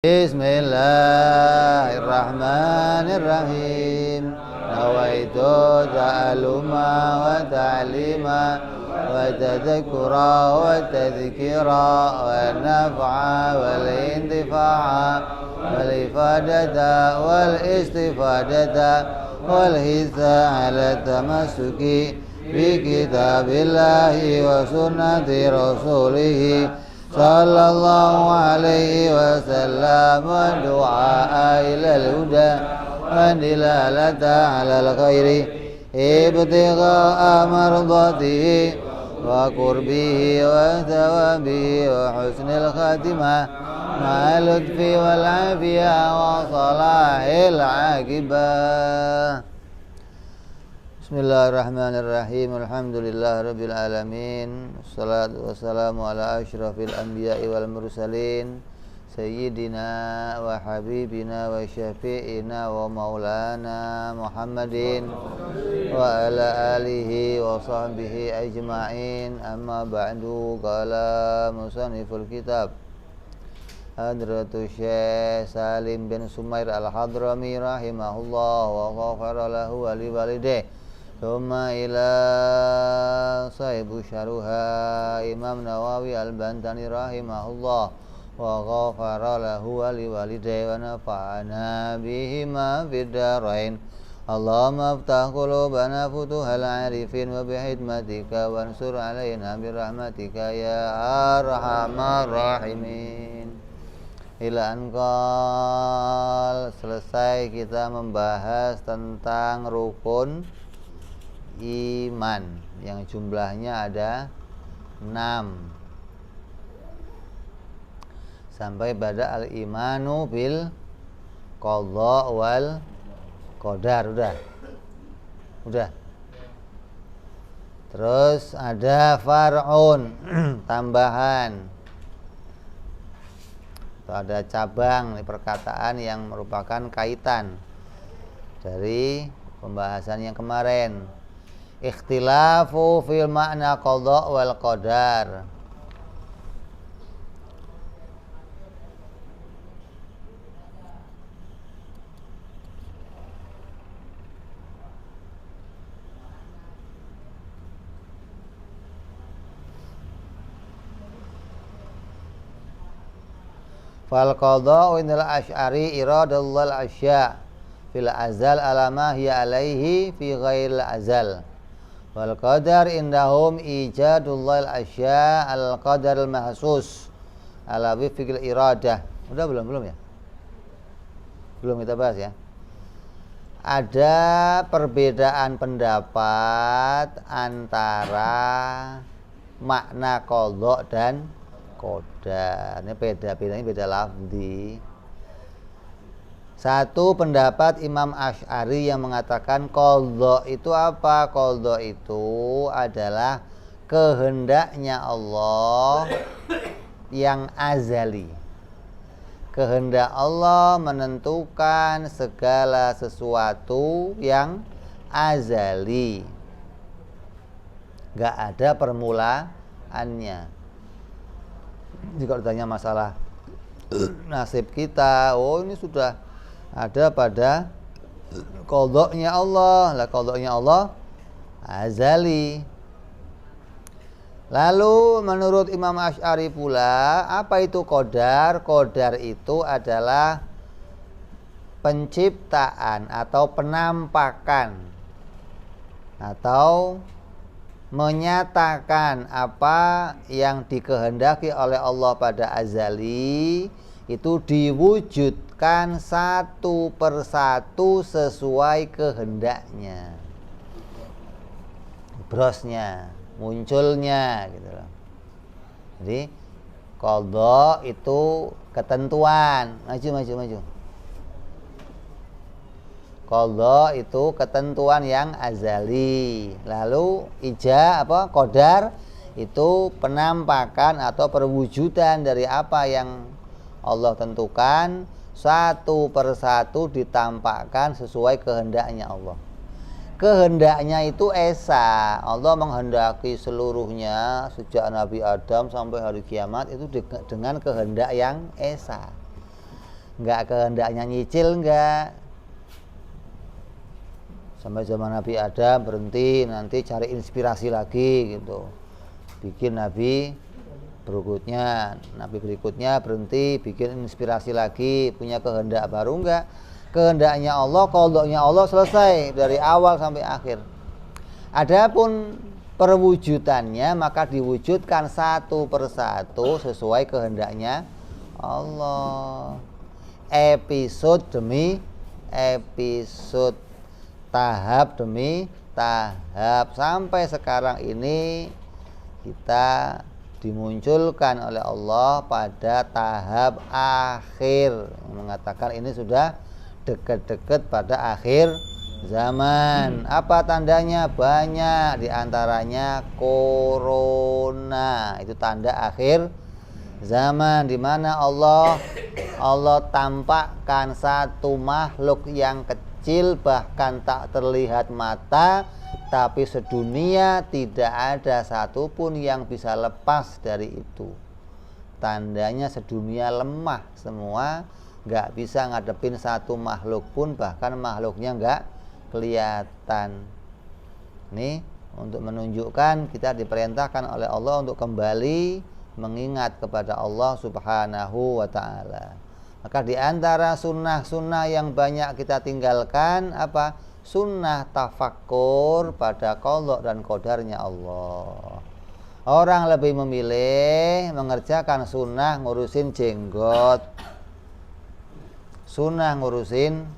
Bismillahirrahmanirrahim. Nawaitu ta'aluma wa ta'lima wa tadhakura wa tadhkira wa naf'a wal intifa'a wal ifadata wal istifadata wal hisa ala tamassuki bi kitabillahi wa sunnati rasulihi sallallahu alaihi wasallam wa du'a ila al-huda wa dilalata ala al-khairi ibtigha'a mardatihi wa qurbihi wa thawabihi wa husnil khatimah ma'al lutfi wal afiyah wa salahil aqibah. Bismillahirrahmanirrahim. Alhamdulillahirabbil alamin. Wassalatu wassalamu ala asyrafil anbiya'i wal mursalin sayyidina wa habibina wa syafi'ina wa maulana Muhammadin wa ala alihi wa sahbihi ajma'in. Amma ba'du. Qala musanniful kitab Hadratu Syekh Salim bin Sumair Al-Hadrami rahimahullah wa ghafara lahu wa liwalidayhi. Thumma ila sahibu syaruha Imam Nawawi Al-Bantani rahimahullah wa ghafara lahu wa liwalidayhi wa nafa'ana bihima fid darain. Allahumma aftah qulubana futuhal arifin wa bihidmatika wansur alaina birahmatika ya arhamar rahimin. Ila anqal. Selesai kita membahas tentang rukun iman yang jumlahnya ada 6 sampai pada al-imanu bil qadha wal qadar. Udah. Terus ada far'un tambahan. Itu ada cabang perkataan yang merupakan kaitan dari pembahasan yang kemarin. Ikhtilafu fil makna qadha wal qadar. Fal qadha indal asy'ari iradallahu al-asya' fil azal alama hiya alaihi fi ghairil azal. Wal qadar indahum ijadullah al-asya' al-qadar al-mahsus ala wifqil iradah. Udah belum ya? Belum kita bahas ya. Ada perbedaan pendapat antara makna qadha dan qadar. Ini bedanya beda lafzi. Satu pendapat Imam Asy'ari yang mengatakan qadha itu apa? Qadha itu adalah kehendaknya Allah yang azali. Kehendak Allah menentukan segala sesuatu yang azali. Gak ada permulaannya. Jika ditanya masalah nasib kita, oh ini sudah ada pada qadha-nya Allah. Lah qadha-nya Allah azali. Lalu menurut Imam Asy'ari pula, apa itu qadar? Qadar itu adalah penciptaan atau penampakan atau menyatakan apa yang dikehendaki oleh Allah pada azali itu diwujudkan satu persatu sesuai kehendaknya, brosnya, munculnya gitu loh. Jadi qadha itu ketentuan. Maju. Qadha itu ketentuan yang azali. Lalu qadar itu penampakan atau perwujudan dari apa yang Allah tentukan satu persatu ditampakkan sesuai kehendaknya Allah. Kehendaknya itu esa. Allah menghendaki seluruhnya sejak Nabi Adam sampai hari kiamat itu dengan kehendak yang esa. Enggak kehendaknya nyicil, enggak. Sampai zaman Nabi Adam berhenti, nanti cari inspirasi lagi gitu. Bikin Nabi berikutnya berhenti, bikin inspirasi lagi, punya kehendak baru, enggak. Kehendaknya Allah, qadha-nya Allah selesai dari awal sampai akhir. Adapun perwujudannya maka diwujudkan satu persatu sesuai kehendaknya Allah. Episode demi episode, tahap demi tahap, sampai sekarang ini kita dimunculkan oleh Allah pada tahap akhir, mengatakan ini sudah dekat-dekat pada akhir zaman. Apa tandanya? Banyak, diantaranya corona, itu tanda akhir zaman, di mana Allah tampakkan satu makhluk yang kecil, bahkan tak terlihat mata, tapi sedunia tidak ada satupun yang bisa lepas dari itu. Tandanya sedunia lemah semua, nggak bisa ngadepin satu makhluk pun, bahkan makhluknya nggak kelihatan. Ini untuk menunjukkan kita diperintahkan oleh Allah untuk kembali mengingat kepada Allah Subhanahu wa ta'ala. Maka di antara sunnah-sunnah yang banyak kita tinggalkan apa? Sunnah tafakkur pada qadha dan qadarnya Allah. Orang lebih memilih mengerjakan sunnah ngurusin jenggot, sunnah ngurusin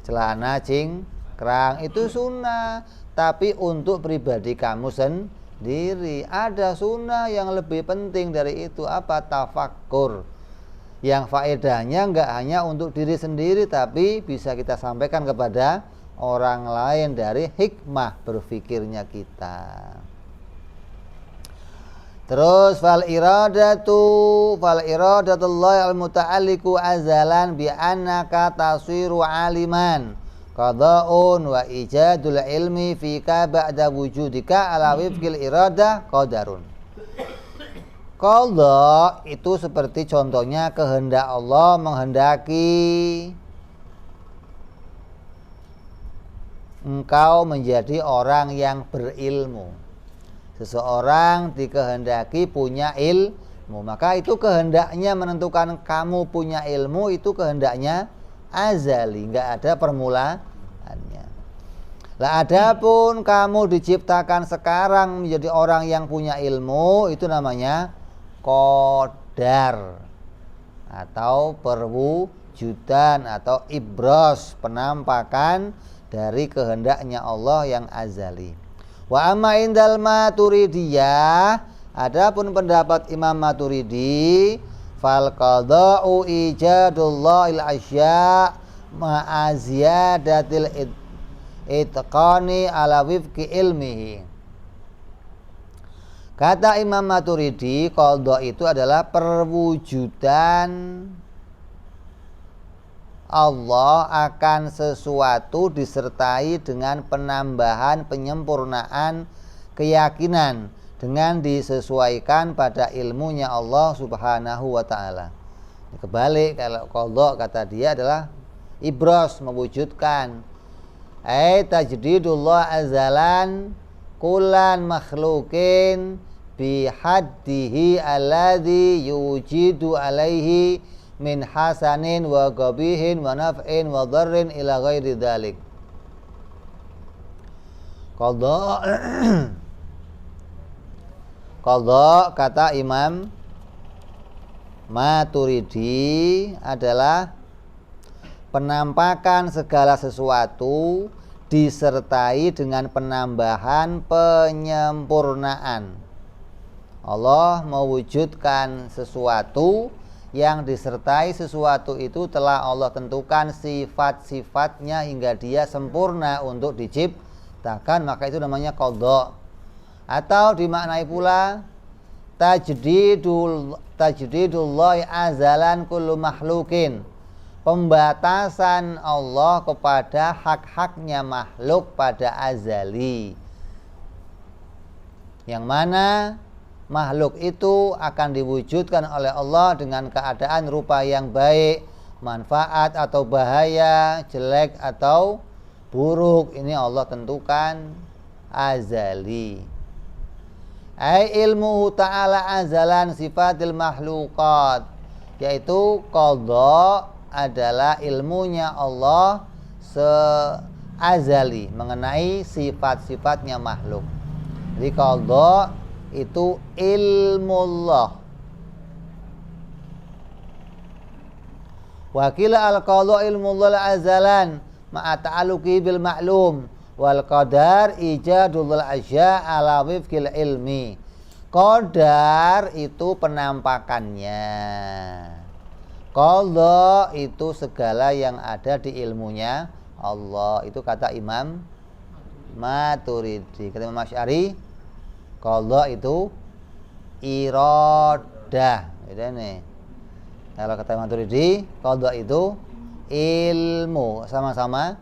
celana cingkrang, itu sunnah. Tapi untuk pribadi kamu sendiri ada sunnah yang lebih penting dari itu, apa? Tafakkur, yang faedahnya enggak hanya untuk diri sendiri, tapi bisa kita sampaikan kepada orang lain dari hikmah berfikirnya kita. Terus fal iradatullah al-muta'alliqu azalan bi annaka tasiru aliman qada'un wa ijadul ilmi fika ba'da wujudika ala wifqil iradah qadarun. Qadha itu seperti contohnya kehendak Allah menghendaki engkau menjadi orang yang berilmu. Seseorang dikehendaki punya ilmu, maka itu kehendaknya menentukan kamu punya ilmu, itu kehendaknya azali, enggak ada permulaannya. Lah adapun kamu diciptakan sekarang menjadi orang yang punya ilmu, itu namanya qadar atau perwujudan atau ibros, penampakan dari kehendaknya Allah yang azali. Wa amma indal Maturidiyah, adapun pendapat Imam Maturidi, fal qada'u ijadullahil asya' ma'aziyadatil itqani ala wifqi ilmihi. Kata Imam Maturidi, qadha itu adalah perwujudan Allah akan sesuatu disertai dengan penambahan, penyempurnaan keyakinan dengan disesuaikan pada ilmunya Allah Subhanahu wa ta'ala. Kebalik, kalau qadha kata dia adalah ibros, mewujudkan. Tajdidullah azalan kulan makhlukin bihaddihi alladhi yujidu alaihi min hasanin wa qabihin wa naf'in wa dharrin ila ghairi dhalik. Qadha kata Imam Maturidi adalah penampakan segala sesuatu disertai dengan penambahan, penyempurnaan. Allah mewujudkan sesuatu yang disertai sesuatu itu telah Allah tentukan sifat-sifatnya hingga dia sempurna untuk diciptakan, maka itu namanya qadha. Atau dimaknai pula tajdidullah azalan kullu makhlukin, pembatasan Allah kepada hak-haknya makhluk pada azali, yang mana makhluk itu akan diwujudkan oleh Allah dengan keadaan rupa yang baik, manfaat atau bahaya, jelek atau buruk, ini Allah tentukan azali. Ai ilmu ta'ala azalan sifatil makhluqat, yaitu qadha adalah ilmunya Allah azali mengenai sifat-sifatnya makhluk. Jadi qadha itu ilmu Allah. Wakila al-qadha ilmu Allah azalan ma'a ta'aluqi bil ma'lum wal qadar ijadul asya ala wifqil ilmi. Qadar itu penampakannya, qadha itu segala yang ada di ilmunya Allah. Itu kata Imam Maturidi. Kata Imam Asy'ari, qadha itu iradah. Gitu nih. Kalau kata Imam Maturidi, qadha itu ilmu, sama-sama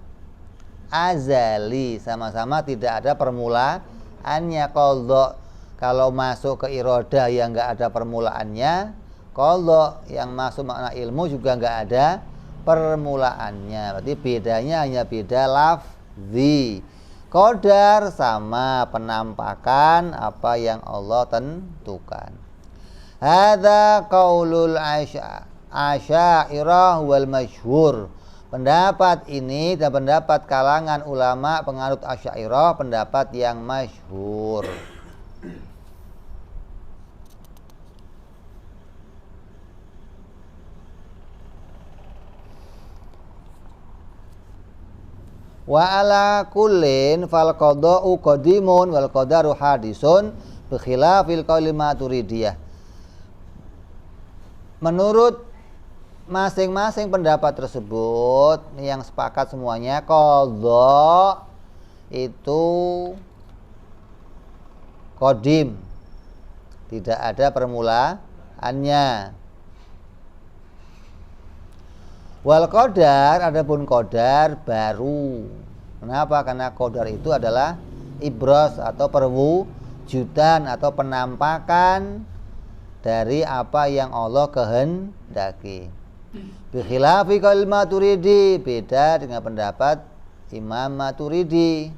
azali, sama-sama tidak ada permulaannya. Qadha kalau masuk ke iradah yang enggak ada permulaannya, qadha yang masuk makna ilmu juga enggak ada permulaannya. Berarti bedanya hanya beda lafzi. Qadar sama penampakan apa yang Allah tentukan. Hadza qaulul asy'ariyah wal masyhur. Pendapat ini dan pendapat kalangan ulama penganut Asy'ariyah pendapat yang masyhur. Wa ala kullin fal qada'u qadimun wal qadaru hadisun bi khilafil qauli Maturidiyah. Menurut masing-masing pendapat tersebut yang sepakat semuanya, qadha itu qadim, tidak ada permulaannya. Wal qadar, adapun qadar baru. Kenapa? Karena qadar itu adalah ibras atau perwujudan atau penampakan dari apa yang Allah kehendaki. Bi khilafi qaul Maturidi, beda dengan pendapat Imam Maturidi.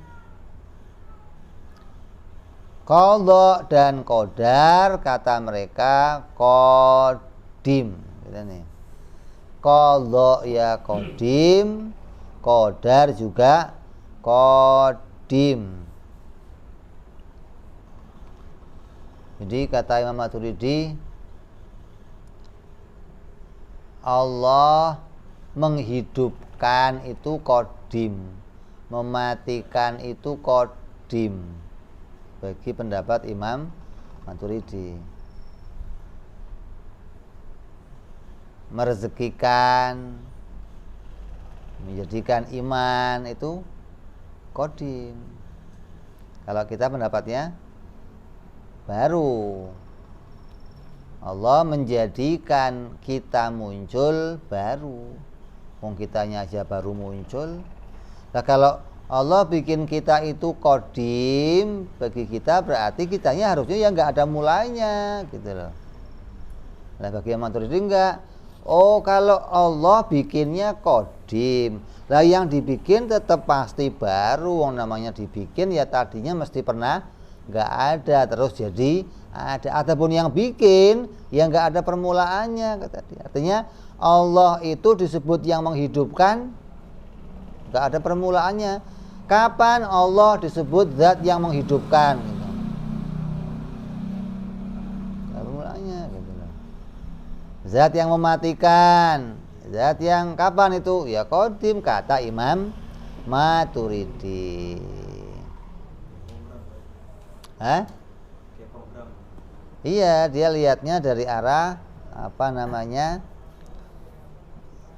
Qadha dan qadar kata mereka qadim. Gitu nih. Qadha ya qadim, qadar juga qadim. Jadi kata Imam Maturidi, Allah menghidupkan itu qadim, mematikan itu qadim. Bagi pendapat Imam Maturidi. Merezekikan, menjadikan iman itu qadim. Kalau kita pendapatnya baru. Allah menjadikan kita muncul baru. Wong kitanya aja baru muncul. Nah kalau Allah bikin kita itu qadim, bagi kita berarti kitanya harusnya ya enggak ada mulanya gitu loh. Nah bagi yang Maturidi enggak. Oh kalau Allah bikinnya qadim, lah yang dibikin tetap pasti baru. Yang namanya dibikin ya tadinya mesti pernah nggak ada, terus jadi ada. Ataupun yang bikin ya nggak ada permulaannya kata dia. Artinya Allah itu disebut yang menghidupkan, nggak ada permulaannya. Kapan Allah disebut zat yang menghidupkan? Zat yang mematikan, zat yang kapan itu? Ya qadim kata Imam Maturidi. Hah? Iya, dia lihatnya dari arah apa namanya?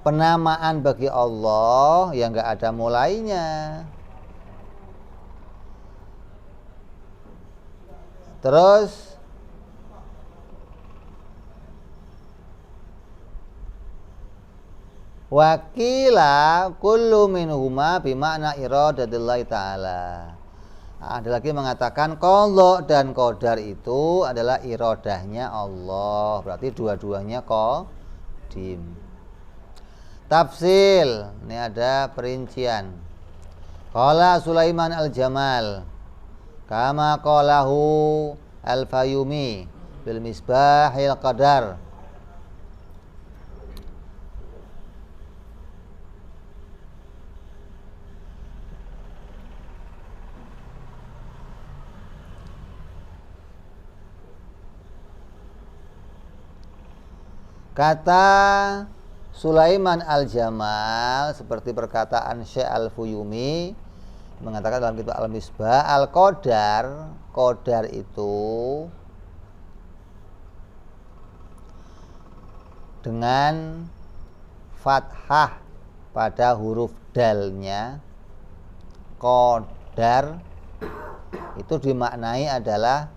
Penamaan bagi Allah yang enggak ada mulainya. Terus wakila kullu minhuma bimakna iradatillahi ta'ala. Ada lagi mengatakan qadha dan qadar itu adalah iradahnya Allah. Berarti dua-duanya qadim. Tafsil, ini ada perincian. Qala Sulaiman al-Jamal kama qalahu al-Fayumi bil Misbahil Qadar. Kata Sulaiman al-Jamal seperti perkataan Syekh al-Fuyumi mengatakan dalam kitab Al-Misbah, al-qadar, qadar itu dengan fathah pada huruf dalnya, qadar itu dimaknai adalah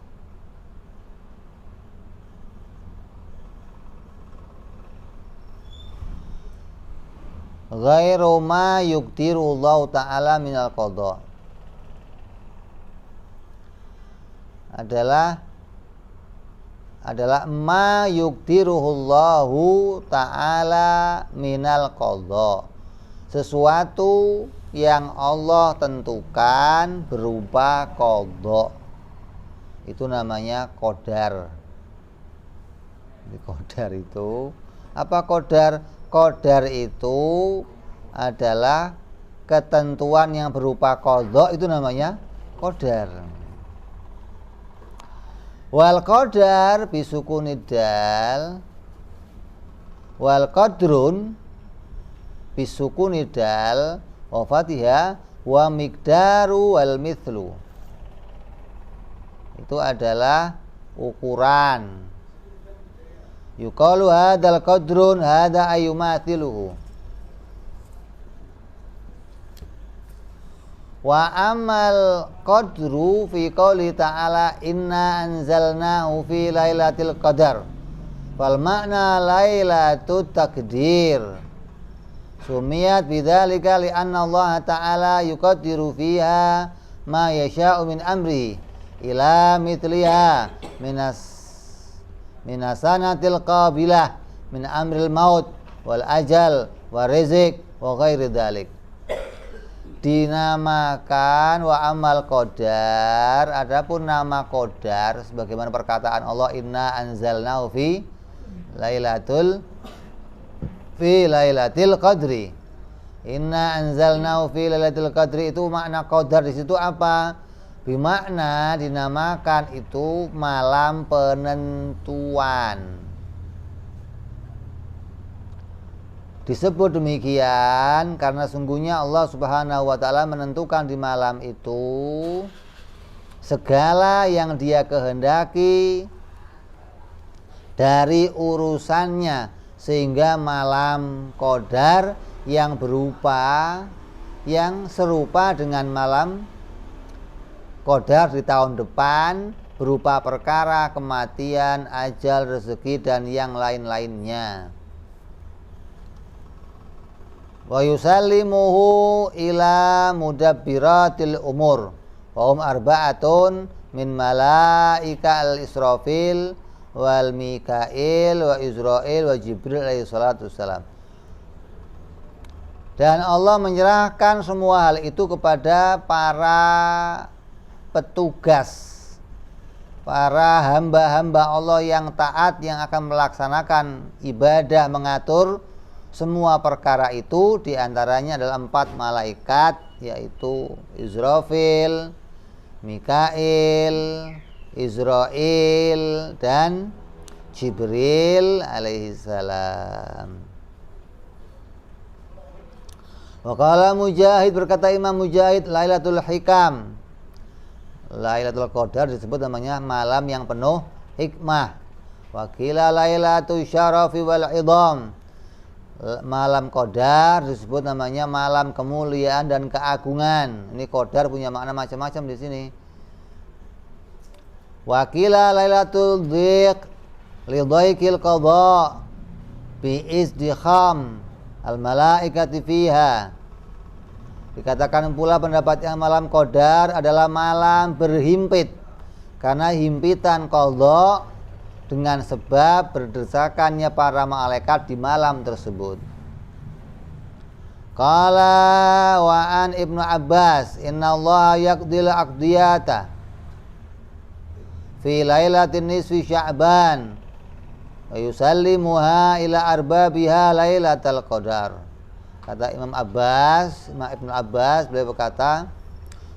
ghairu ma yuqdirullahu ta'ala minal qadha, adalah ma yuqdiruhullahu ta'ala minal qadha, sesuatu yang Allah tentukan berupa qadha, itu namanya qadar. Qadar itu apa? Qadar itu adalah ketentuan yang berupa qadha, itu namanya qadar. Wal qadar bisukunidal, wal qadrun bisukunidal wa fatihah wa miqdaru wal mithlu, itu adalah ukuran. Yuqalu hadzal qadrun hadza ayumathiluhu. Wa amal qadru fi qouli ta'ala inna anzalnahu fi lailatul qadar, wal makna lailatut taqdir sumiyat bidzalika li anna Allah ta'ala yuqaddiru fiha ma yasha'u min amri ila mithliha minasanatil qabilah min amril maut wal ajal wa rizq wa ghairi dzalik. Dinamakan wa amal qadar, adapun nama qadar sebagaimana perkataan Allah inna anzalnahu fi lailatul qadri. Inna anzalnahu fi lailatul qadri, itu makna qadar di situ apa? Bimakna dinamakan itu malam penentuan. Disebut demikian karena sungguhnya Allah Subhanahu wa ta'ala menentukan di malam itu segala yang Dia kehendaki dari urusannya, sehingga malam qadar yang serupa dengan malam qadar di tahun depan berupa perkara kematian, ajal, rezeki dan yang lain-lainnya. Wa yusallimuhu ila mudabbiratil umur wa hum arba'atun min malaika al-Israfil wal Mikail wa Israil wa Jibril alaihi salatu wassalam. Dan Allah menyerahkan semua hal itu kepada para petugas, para hamba-hamba Allah yang taat, yang akan melaksanakan ibadah, mengatur semua perkara itu. Diantaranya adalah 4 malaikat, yaitu Israfil, Mikail, Israil dan Jibril alaihissalam. Waqala Mujahid, berkata Imam Mujahid, Lailatul Hikam, Lailatul Qadar disebut namanya malam yang penuh hikmah. Waqila Lailatul Syarafi wal Idham, malam Qadar disebut namanya malam kemuliaan dan keagungan. Ini Qadar punya makna macam-macam di sini. Waqila Lailatul Dhiq li dhaiqil qadha bi izdikham al malaikati fiha. Dikatakan pula pendapat yang malam Qadar adalah malam berhimpit karena himpitan qadha dengan sebab berdesakannya para malaikat di malam tersebut. Qala wa an Ibnu Abbas innallaha yaqdil aqdiyata fi lailatin nisfi Sya'ban wa yusallimuha ila arbabiha lailatal qadar. Kata Imam Ibnu Abbas, beliau berkata,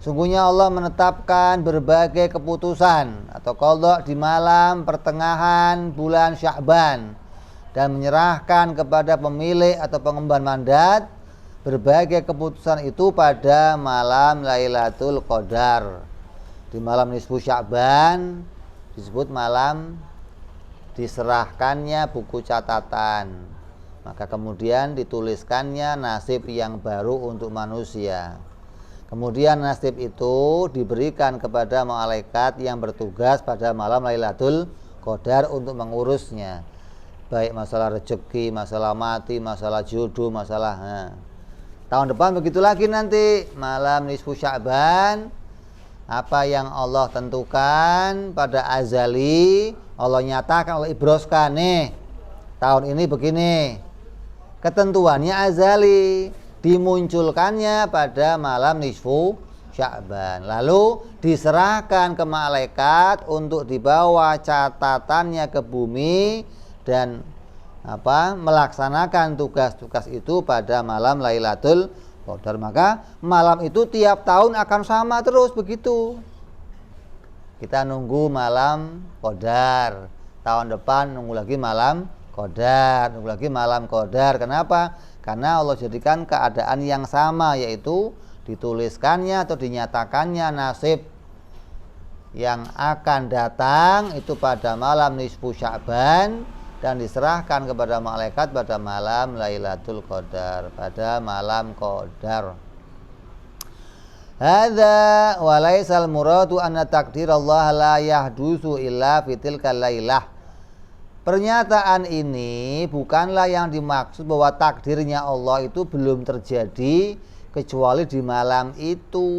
sungguhnya Allah menetapkan berbagai keputusan atau qadha di malam pertengahan bulan Sya'ban dan menyerahkan kepada pemilik atau pengemban mandat berbagai keputusan itu pada malam Lailatul Qadar. Di malam nisfu Sya'ban disebut malam diserahkannya buku catatan. Maka kemudian dituliskannya nasib yang baru untuk manusia. Kemudian nasib itu diberikan kepada malaikat yang bertugas pada malam Lailatul Qadar untuk mengurusnya. Baik masalah rezeki, masalah mati, masalah jodoh, masalah tahun depan begitu lagi nanti malam nisfu Sya'ban, apa yang Allah tentukan pada azali, Allah nyatakan, Allah ibroskan, nih tahun ini begini, ketentuannya azali, dimunculkannya pada malam nisfu Sya'ban, lalu diserahkan ke malaikat untuk dibawa catatannya ke bumi dan melaksanakan tugas-tugas itu pada malam Lailatul Qadar. Maka malam itu tiap tahun akan sama terus begitu. Kita nunggu malam Qadar, tahun depan nunggu lagi malam Qadar, nunggu lagi malam Qadar. Kenapa? Karena Allah jadikan keadaan yang sama, yaitu dituliskannya atau dinyatakannya nasib yang akan datang itu pada malam nisfu Sya'ban dan diserahkan kepada malaikat pada malam Lailatul Qadar, pada malam Qadar. Hadza wa laisal muradu anna takdirallah la yahdusu illa fitil kalailah. Pernyataan ini bukanlah yang dimaksud bahwa takdirnya Allah itu belum terjadi kecuali di malam itu.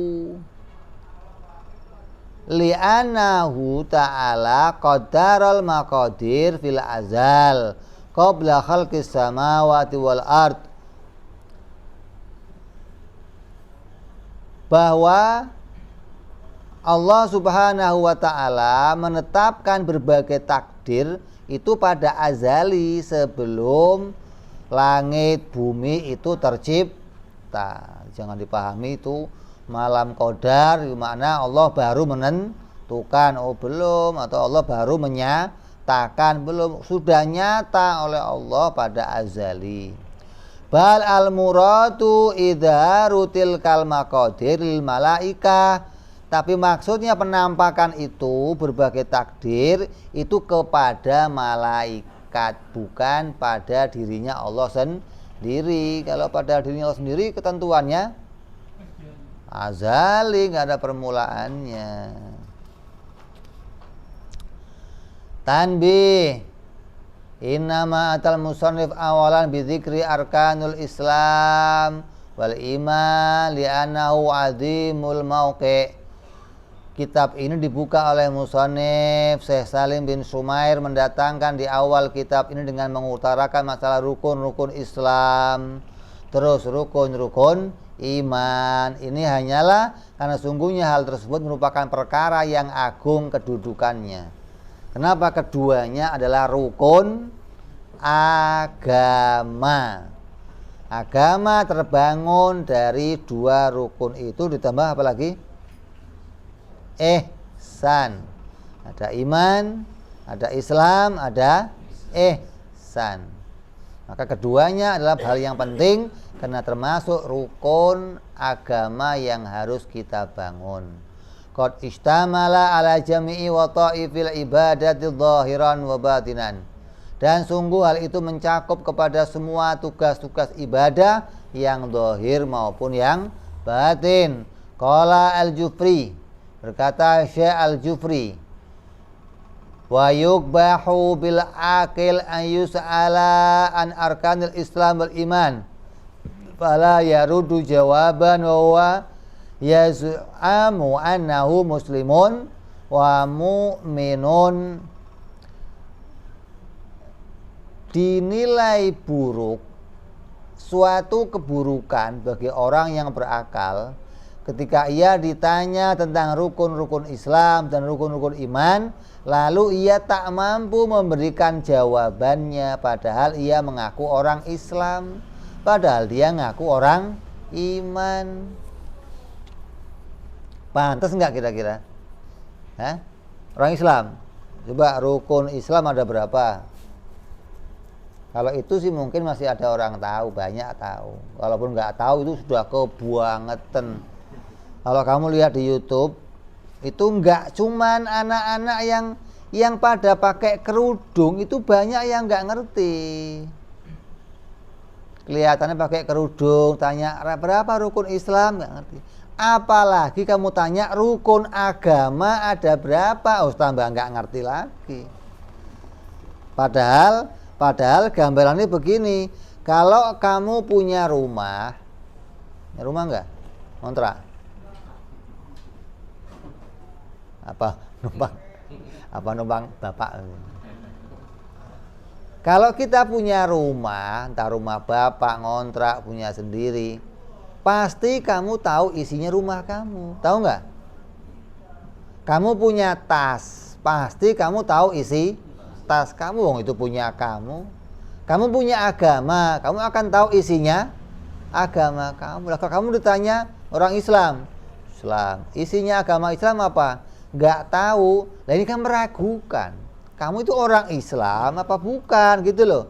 Li'annahu ta'ala qaddaral maqadir fil azal qabla khalqis samawati wal ard, bahwa Allah subhanahu wa ta'ala menetapkan berbagai takdir itu pada azali sebelum langit bumi itu tercipta. Jangan dipahami itu malam Qadar mana Allah baru menentukan, belum, atau Allah baru menyatakan, belum, sudah nyata oleh Allah pada azali. Bal al muradu idharu tilkal maqadir lil malaikah, tapi maksudnya penampakan itu berbagai takdir itu kepada malaikat, bukan pada dirinya Allah sendiri. Kalau pada dirinya Allah sendiri ketentuannya azali, nggak ada permulaannya. Tanbih, innama atal musannif awalan bidzikri arkanul Islam wal iman li'annahu azimul mauqi'. Kitab ini dibuka oleh musannif Syekh Salim bin Sumair mendatangkan di awal kitab ini dengan mengutarakan masalah rukun-rukun Islam, terus rukun-rukun iman. Ini hanyalah karena sungguhnya hal tersebut merupakan perkara yang agung kedudukannya. Kenapa? Keduanya adalah rukun agama. Agama terbangun dari dua rukun itu, ditambah apa lagi? Ihsan. Ada iman, ada Islam, ada ihsan. Maka keduanya adalah hal yang penting karena termasuk rukun agama yang harus kita bangun. Qad istamala ala jami'i wa ta'ifil ibadati zahiran wa batinan. Dan sungguh hal itu mencakup kepada semua tugas-tugas ibadah yang zahir maupun yang batin. Qala al-Jufri, berkata Syekh al-Jufri, wa yukbahu bil aqil an yus'ala an arkanil Islam wal iman fala yarudu jawaban wa huwa yaz'amu annahu muslimun wa mu'minun. Dinilai buruk suatu keburukan bagi orang yang berakal ketika ia ditanya tentang rukun-rukun Islam dan rukun-rukun iman, lalu ia tak mampu memberikan jawabannya padahal ia mengaku orang Islam, padahal dia ngaku orang iman. Pantas enggak kira-kira? Hah? Orang Islam. Coba rukun Islam ada berapa? Kalau itu sih mungkin masih ada orang tahu, banyak tahu. Walaupun nggak tahu itu sudah kebangetan. Kalau kamu lihat di YouTube, itu nggak cuman anak-anak yang pada pakai kerudung, itu banyak yang nggak ngerti. Kelihatannya pakai kerudung, tanya berapa rukun Islam, nggak ngerti. Apalagi kamu tanya rukun agama ada berapa, tambah nggak ngerti lagi. Padahal gambarannya begini, kalau kamu punya rumah nggak? Kontrak? Apa numpang bapak? Kalau kita punya rumah, entah rumah bapak, ngontrak, punya sendiri, pasti kamu tahu isinya rumah kamu, tahu nggak? Kamu punya tas, pasti kamu tahu isi tas kamu, wong itu punya kamu. Kamu punya agama, kamu akan tahu isinya agama kamu. Lah kalau kamu ditanya orang Islam, isinya agama Islam apa? Nggak tahu. Lah ini kan meragukan. Kamu itu orang Islam apa bukan gitu loh.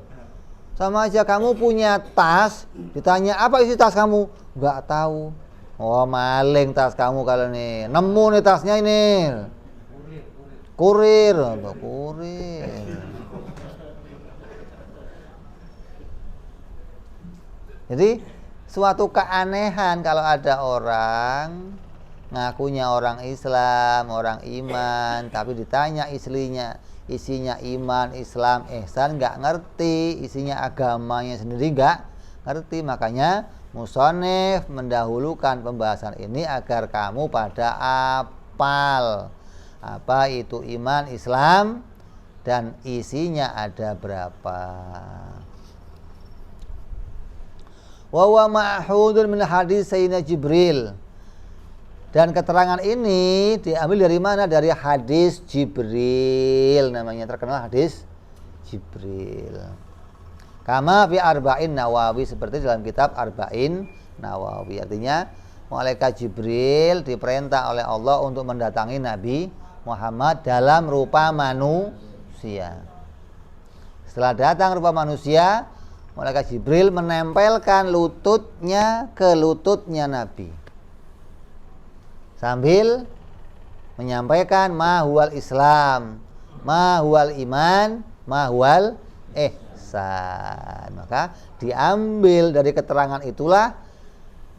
Sama aja kamu punya tas, ditanya apa isi tas kamu? Nggak tahu. Oh maling tas kamu kalau nih. Nemu nih tasnya ini. Kurir. Jadi suatu keanehan kalau ada orang ngakunya orang Islam, orang iman, tapi ditanya isinya iman, Islam, ihsan, nggak ngerti, isinya agamanya sendiri nggak ngerti. Makanya musonef mendahulukan pembahasan ini agar kamu pada apal apa itu iman, Islam, dan isinya ada berapa. Wa huwa ma'hudun min hadis Sayyidina Jibril. Dan keterangan ini diambil dari mana? Dari hadis Jibril, namanya terkenal hadis Jibril. Kama fi Arba'in Nawawi, seperti dalam kitab Arba'in Nawawi. Artinya malaikat Jibril diperintah oleh Allah untuk mendatangi Nabi Muhammad dalam rupa manusia. Setelah datang rupa manusia, malaikat Jibril menempelkan lututnya ke lututnya Nabi sambil menyampaikan ma huwal Islam, ma huwal iman, ma huwal ihsan. Maka diambil dari keterangan itulah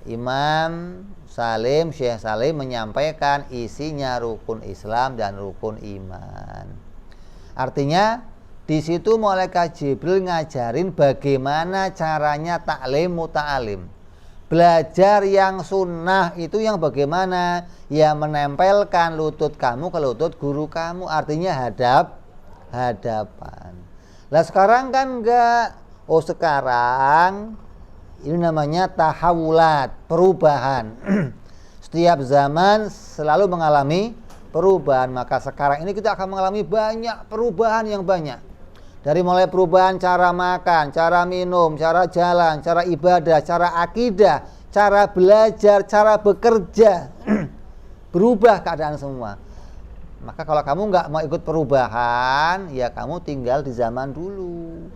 Imam Salim, Syekh Salim menyampaikan isinya rukun Islam dan rukun iman. Artinya di situ malaikat Jibril ngajarin bagaimana caranya taklim muta'alim. Belajar yang sunnah itu yang bagaimana? Ya menempelkan lutut kamu ke lutut guru kamu, artinya hadapan. Lah sekarang kan enggak. Oh sekarang ini namanya tahawulat, perubahan. Setiap zaman selalu mengalami perubahan. Maka sekarang ini kita akan mengalami banyak perubahan yang banyak. Dari mulai perubahan cara makan, cara minum, cara jalan, cara ibadah, cara akidah, cara belajar, cara bekerja. Berubah keadaan semua. Maka kalau kamu nggak mau ikut perubahan, ya kamu tinggal di zaman dulu.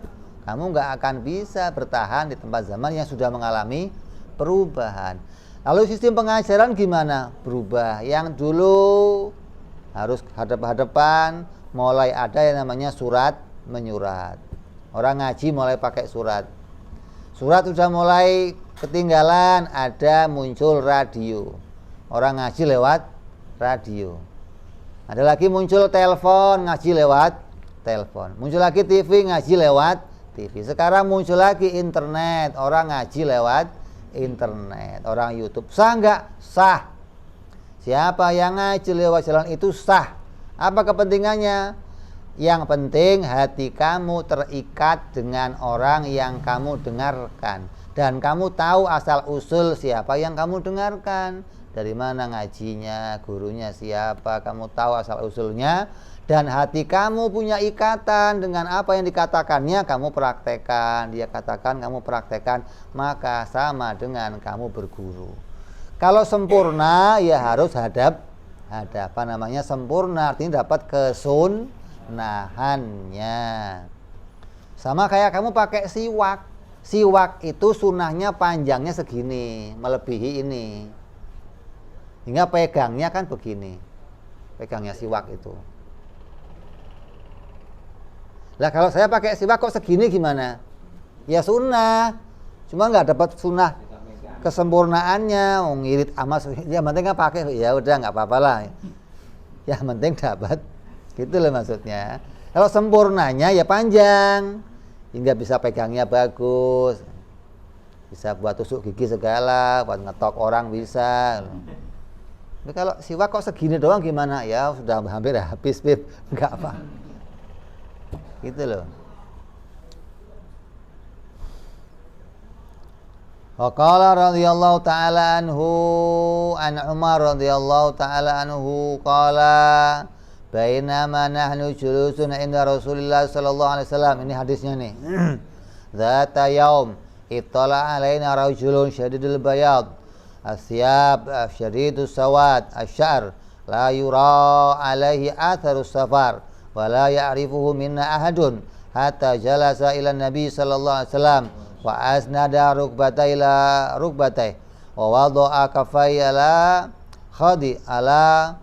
Kamu nggak akan bisa bertahan di tempat zaman yang sudah mengalami perubahan. Lalu sistem pengajaran gimana? Berubah. Yang dulu harus hadap-hadapan, mulai ada yang namanya surat menyurat. Orang ngaji mulai pakai surat. Surat sudah mulai ketinggalan, ada muncul radio. Orang ngaji lewat radio. Ada lagi muncul telepon, ngaji lewat telepon. Muncul lagi TV, ngaji lewat TV. Sekarang muncul lagi internet, orang ngaji lewat internet. Orang YouTube. Sah nggak? Sah. Siapa yang ngaji lewat jalan itu sah. Apa kepentingannya? Yang penting hati kamu terikat dengan orang yang kamu dengarkan. dan kamu tahu asal usul siapa yang kamu dengarkan, dari mana ngajinya, gurunya siapa, kamu tahu asal usulnya, dan hati kamu punya ikatan dengan apa yang dikatakannya, kamu praktekkan, dia katakan kamu praktekkan, maka sama dengan kamu berguru. Kalau sempurna ya harus sempurna, artinya dapat kesunahannya. Sama kayak kamu pakai siwak. Siwak itu sunahnya panjangnya segini, melebihi ini. Hingga pegangnya kan begini. Pegangnya siwak itu. Lah kalau saya pakai siwak kok segini gimana? Ya sunnah. Cuma nggak dapat sunnah kesempurnaannya. Ngirit amas, ya penting nggak pakai, ya udah nggak apa-apa lah. Ya penting dapat. Gitu loh maksudnya. Kalau sempurnanya ya panjang, hingga bisa pegangnya bagus, bisa buat tusuk gigi segala, buat ngetok orang bisa. Tapi kalau siwak kok segini doang gimana? Ya sudah hampir habis, Bib. Enggak apa. Gitu loh. Wa qala radhiyallahu ta'ala anhu an Umar radhiyallahu ta'ala anhu qala bainama nahnu julusun inda Rasulillah sallallahu alaihi wasallam. Ini hadisnya nih. Dzata yaum ittala alaina rajulun syadidul bayad asyab syadidus sawad asy'ar la yura alaihi atharus safar wa la ya'rifuhu minna ahadun hatta jalasa ila nabi sallallahu alaihi wasallam wa asnada rukbatai ila rukbatai wa wada'a kafai ala khadi ala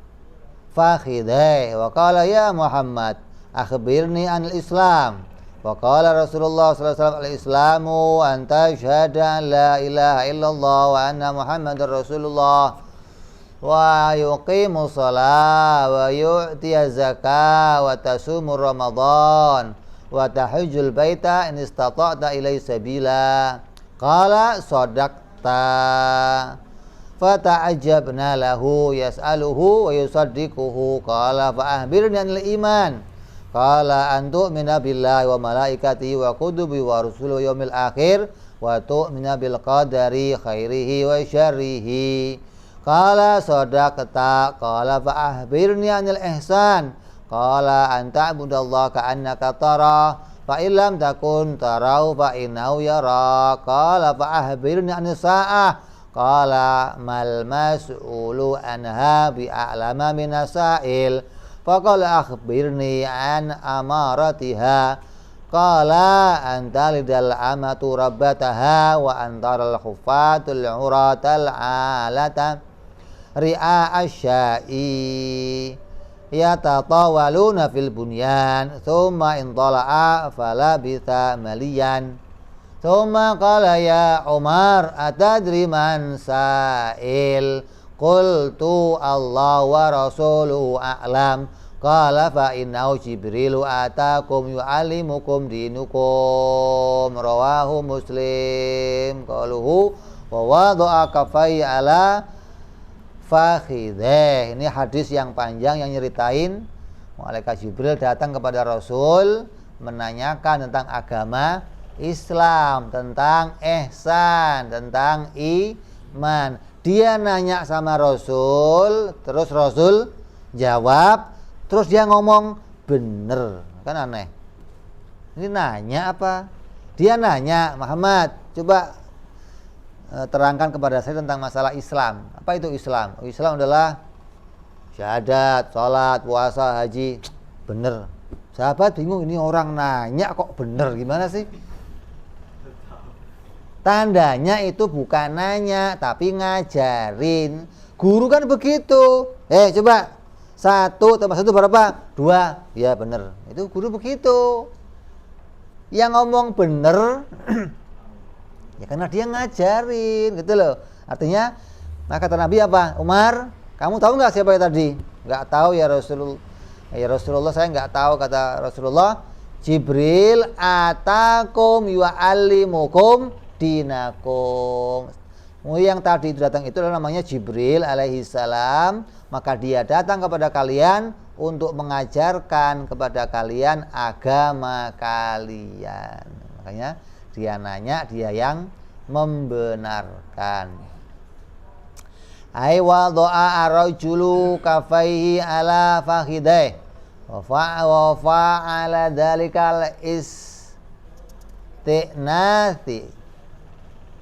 fakhidai wa qala ya Muhammad akhbirni anil Islam wa qala Rasulullah sallallahu alaihi wasallam al-Islamu an tashhada la ilaha illallah wa anna Muhammadar Rasulullah wa yuqimu shalah wa yu'tiya zakah wa tasumu Ramadan wa tahujjul baita in istata'ta ilaihi sabila. Qala sadaqta. Fata'ajabna lahu yas'aluhu wa yusaddiquhu. Qala fa'ahbirni anil iman. Qala an tu'mina billahi wa malaikatihi wa kutubihi wa rusulihi wa yawmil akhir wa tu'mina bil qadari khairihi wa syarrihi. Qala sadaqta. Qala fa'ahbirni anil ihsan. Qala an ta'budallaha ka'annaka tara fa illam takun tarau fa innahu yara. Qala fa ahbirni anis sa'ah. Qala mal mas'ulu anha bi'a'lama minas sa'il. Fa qala akhbirni an amaratiha. Qala anta lidal amatu rabbataha wa antaral khuffatul uratal alata ri'a asya'i yatatawaluna fil bunyan thumma intala'a falabitha maliyan thumma qala ya Umar atadri man sa'il qultu Allah wa rasuluhu a'lam qala fa innahu Jibrilu atakum yu'allimukum dinukum rawahu Muslim. Qaluhu wa wada'a kafai ala fakhideh. Ini hadis yang panjang yang nyeritain malaikat Jibril datang kepada Rasul menanyakan tentang agama Islam, tentang ihsan, tentang iman. Dia nanya sama Rasul, terus Rasul jawab, terus dia ngomong bener. Kan aneh. Ini nanya apa? Dia nanya, Muhammad, coba terangkan kepada saya tentang masalah Islam. Apa itu Islam? Islam adalah syahadat, sholat, puasa, haji. Bener. Sahabat bingung, ini orang nanya kok bener, gimana sih? Tandanya itu bukan nanya, tapi ngajarin. Guru kan begitu. Coba 1 tambah 1 berapa? 2. Ya bener. Itu guru begitu. Yang ngomong bener ya karena dia ngajarin gitu loh. Artinya, maka kata Nabi apa? Umar, kamu tahu nggak siapa yang tadi? Nggak tahu ya Rasulullah. Ya Rasulullah, saya nggak tahu, kata Rasulullah. Jibril atakum yu'allimukum dinakum. Yang tadi itu datang itu namanya Jibril alaihi salam. Maka dia datang kepada kalian untuk mengajarkan kepada kalian agama kalian. Makanya dia nanya, dia yang membenarkan. Ai wada'a ar-rajulu kafaihi ala fakhidai wa fa'ala dalikal istinasi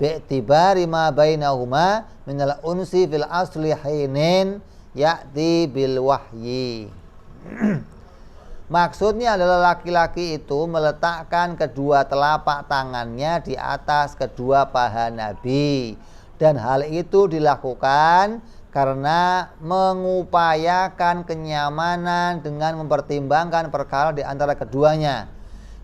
bi'tibari ma bainahuma minal unsi fil asli hinin ya'ti bil wahyi. Maksudnya adalah laki-laki itu meletakkan kedua telapak tangannya di atas kedua paha Nabi, dan hal itu dilakukan karena mengupayakan kenyamanan dengan mempertimbangkan perkara di antara keduanya.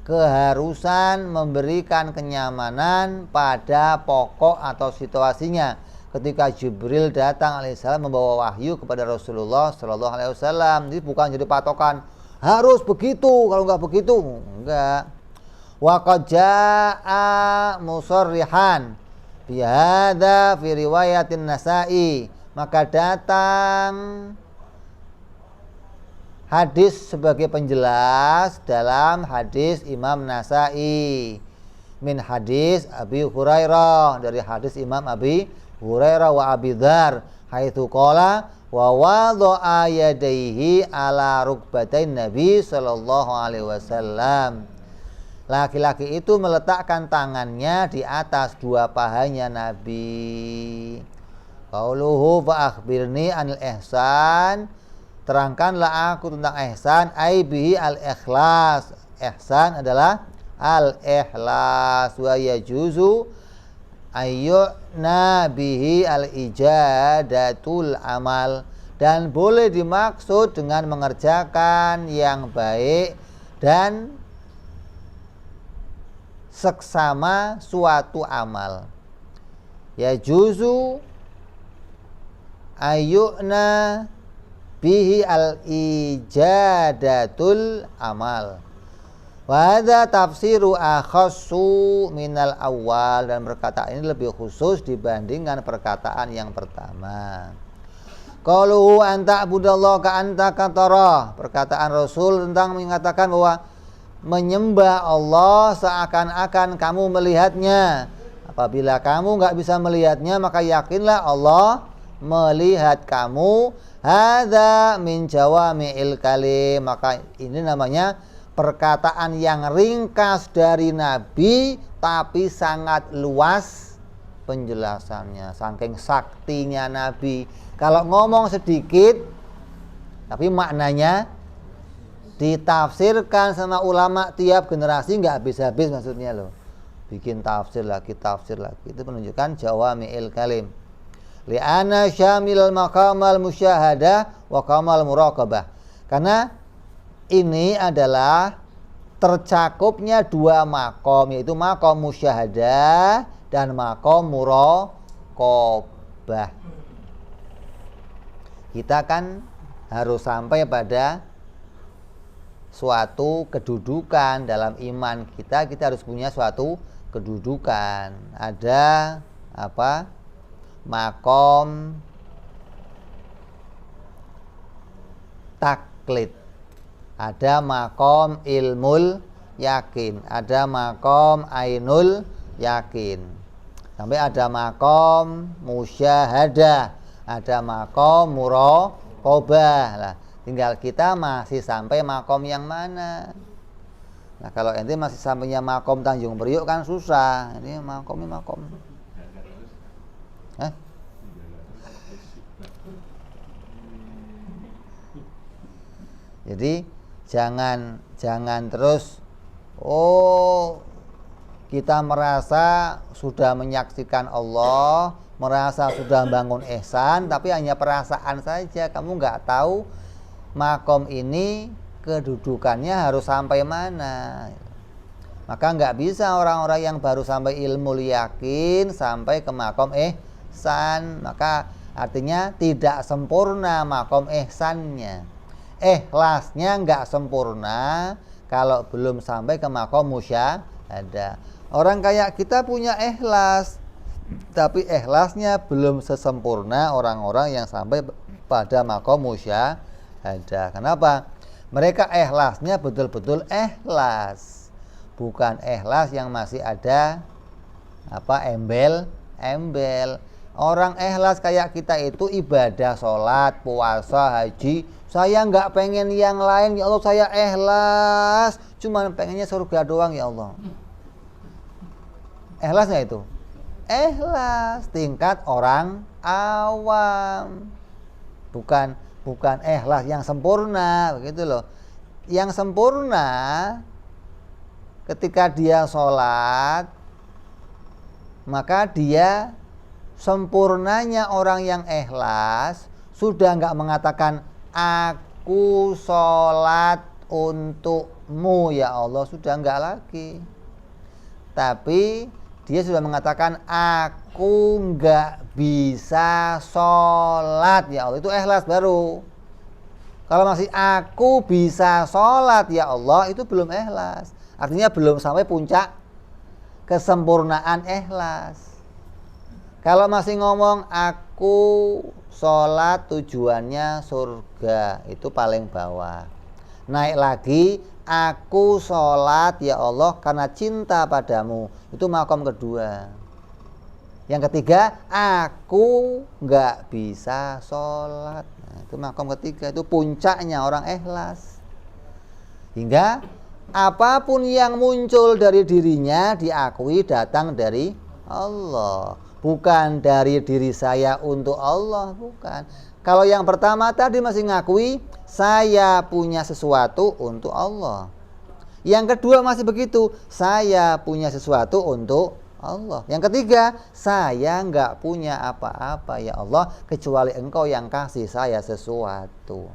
Keharusan memberikan kenyamanan pada pokok atau situasinya. Ketika Jibril datang alaihissalam membawa wahyu kepada Rasulullah Shallallahu Alaihi Wasallam, ini bukan jadi patokan harus begitu, kalau nggak begitu enggak. Wa qad jaa musarrihan bi hadza fi riwayatin Nasa'i, maka datang hadis sebagai penjelas dalam hadis Imam Nasa'i min hadis Abi Hurairah, dari hadis Imam Abi Hurairah wa Abi Dzar haitsu qala wa wada'a yadayhi ala rukbatain Nabi sallallahu alaihi wasallam. Laki-laki itu meletakkan tangannya di atas dua pahanya Nabi. Qauluhu fa akhbirni anil ihsan, terangkanlah aku tentang ihsan, ai bihi al ikhlas. Ihsan adalah al ikhlas, wa yajuzu ayyuna bihi al ijadatul amal, dan boleh dimaksud dengan mengerjakan yang baik dan seksama suatu amal. Yajuzu ayyuna bihi al ijadatul amal. Wa hadza tafsiru akhassu minal awal, dan perkataan ini lebih khusus dibandingkan perkataan yang pertama. Qaluhu anta abudallah ka anta katara, perkataan Rasul tentang mengatakan bahwa menyembah Allah seakan-akan kamu melihatnya. Apabila kamu nggak bisa melihatnya, maka yakinlah Allah melihat kamu. Hadza min jawami'il kalim, maka ini namanya perkataan yang ringkas dari Nabi tapi sangat luas penjelasannya, saking saktinya Nabi. Kalau ngomong sedikit tapi maknanya ditafsirkan sama ulama tiap generasi nggak habis-habis, maksudnya loh. Bikin tafsir lagi. Itu menunjukkan jawami'il kalim. Li'ana syamil maqamal musyahadah wa qamal muraqabah. Karena ini adalah tercakupnya dua makom, yaitu makom musyahadah dan makom muraqabah. Kita kan harus sampai pada suatu kedudukan dalam iman kita harus punya suatu kedudukan. Ada apa? Makom taklid, ada makom ilmul yakin, ada makom ainul yakin, sampai ada makom musyahadah, ada makom muraqabah. Lah, tinggal kita masih sampai makom yang mana. Nah, kalau ente masih sampainya makom Tanjung Priok kan susah. Ini makom. Jadi jangan terus kita merasa sudah menyaksikan Allah, merasa sudah bangun ihsan, tapi hanya perasaan saja. Kamu nggak tahu makom ini kedudukannya harus sampai mana. Maka nggak bisa orang-orang yang baru sampai ilmu yakin sampai ke makom ihsan. Maka artinya tidak sempurna makom ihsannya. Ikhlasnya nggak sempurna kalau belum sampai ke makom musyahadah. Orang kayak kita punya ikhlas, tapi ikhlasnya belum sesempurna orang-orang yang sampai pada makom musyahadah. Kenapa? Mereka ikhlasnya betul-betul ikhlas, bukan ikhlas yang masih ada embel. Orang ikhlas kayak kita itu ibadah, sholat, puasa, haji, saya nggak pengen yang lain ya Allah, saya ikhlas, cuman pengennya surga doang ya Allah. Ikhlas nggak itu? Ikhlas tingkat orang awam, bukan ikhlas yang sempurna, begitu loh. Yang sempurna ketika dia sholat, maka dia sempurnanya orang yang ikhlas sudah nggak mengatakan aku sholat untukmu ya Allah, sudah nggak lagi. Tapi dia sudah mengatakan aku nggak bisa sholat ya Allah, itu ikhlas baru. Kalau masih aku bisa sholat ya Allah, itu belum ikhlas. Artinya belum sampai puncak kesempurnaan ikhlas. Kalau masih ngomong aku sholat tujuannya surga, itu paling bawah. Naik lagi, aku sholat ya Allah karena cinta padamu, itu makom kedua. Yang ketiga, aku nggak bisa sholat, nah, itu makom ketiga, itu puncaknya orang ikhlas. Hingga apapun yang muncul dari dirinya diakui datang dari Allah, bukan dari diri saya untuk Allah, bukan. Kalau yang pertama tadi masih ngakui saya punya sesuatu untuk Allah. Yang kedua masih begitu, saya punya sesuatu untuk Allah. Yang ketiga, saya nggak punya apa-apa ya Allah kecuali Engkau yang kasih saya sesuatu.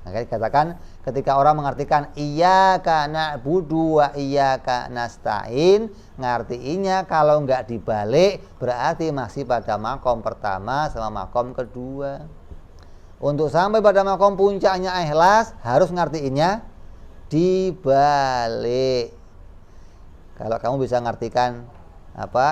Nah, dikatakan ketika orang mengartikan iyyaka na'budu wa iyyaka nasta'in, ngartiinnya kalau nggak dibalik berarti masih pada makom pertama sama makom kedua. Untuk sampai pada makom puncaknya ikhlas harus ngartiinnya dibalik. Kalau kamu bisa ngartikan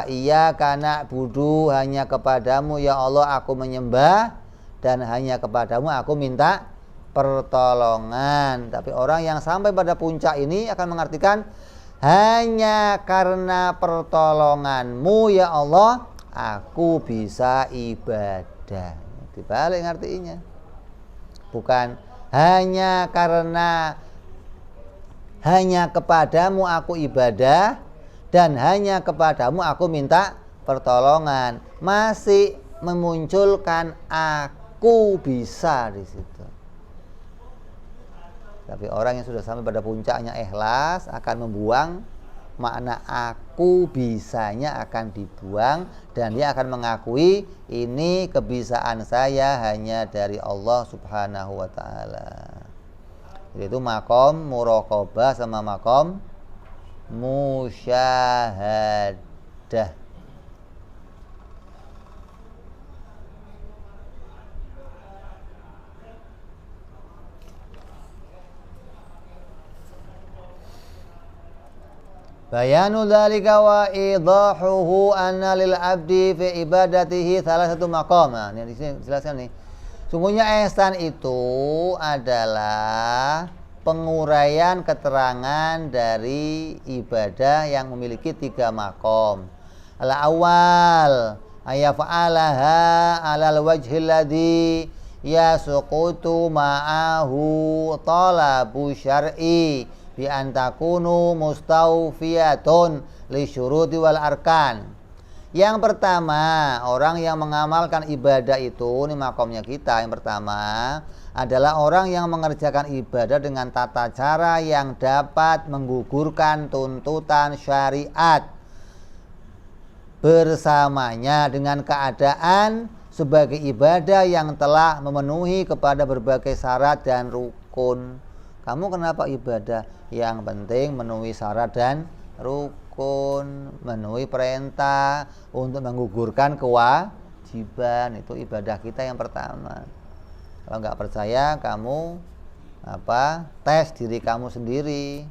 iyyaka na'budu, hanya kepadamu ya Allah aku menyembah dan hanya kepadamu aku minta pertolongan. Tapi orang yang sampai pada puncak ini akan mengartikan hanya karena pertolonganmu ya Allah aku bisa ibadah. Dibalik artinya, bukan hanya kepadamu aku ibadah dan hanya kepadamu aku minta pertolongan, masih memunculkan aku bisa di situ. Tapi orang yang sudah sampai pada puncaknya ikhlas akan membuang makna aku bisanya, akan dibuang dan dia akan mengakui ini kebisaan saya hanya dari Allah Subhanahu wa taala. Itu makom muraqabah sama makom musyahadah. Bayanu dzalika wa idahuhu anna lil abdi fi ibadatihi salah satu maqam. Nah, ini di sini jelaskan nih. Sungguhnya ihsan itu adalah penguraian keterangan dari ibadah yang memiliki 3 makom. Al-awwal ayafa'alaha 'alal wajhil ladzi yasqutu ma'ahu talabu syar'i bi antakunu mustawfiyatun li syuruti wal arkan. Yang pertama, orang yang mengamalkan ibadah itu, ini makomnya kita. Yang pertama adalah orang yang mengerjakan ibadah dengan tata cara yang dapat menggugurkan tuntutan syariat bersamanya dengan keadaan sebagai ibadah yang telah memenuhi kepada berbagai syarat dan rukun. Kamu kenapa ibadah? Yang penting memenuhi syarat dan rukun, memenuhi perintah untuk menggugurkan kewajiban. Itu ibadah kita yang pertama. Kalau nggak percaya, kamu tes diri kamu sendiri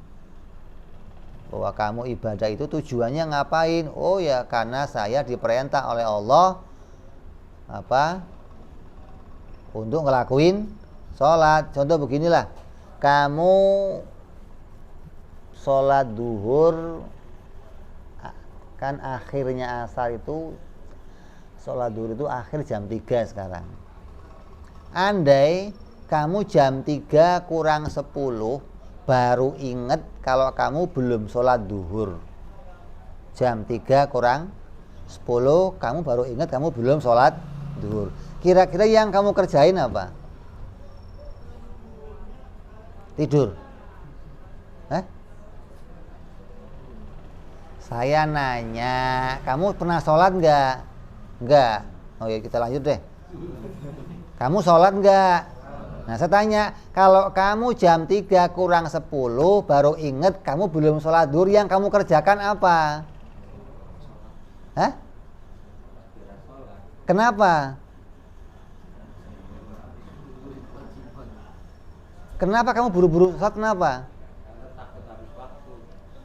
bahwa kamu ibadah itu tujuannya ngapain? Oh ya, karena saya diperintah oleh Allah untuk ngelakuin sholat. Contoh beginilah, kamu sholat duhur Kan akhirnya asar itu, sholat duhur itu akhir jam 3 sekarang. Andai kamu jam 3 kurang 10 baru inget kalau kamu belum sholat duhur. Jam 3 kurang 10 kamu baru inget kamu belum sholat duhur. Kira-kira yang kamu kerjain apa? Tidur? Saya nanya, kamu pernah sholat nggak? Nggak. Oh ya kita lanjut deh. Kamu sholat nggak? Nah saya tanya, kalau kamu jam 3 kurang 10 baru inget kamu belum sholat duhur, yang kamu kerjakan apa? Hah? Kenapa? Kenapa kamu buru-buru sholat, kenapa?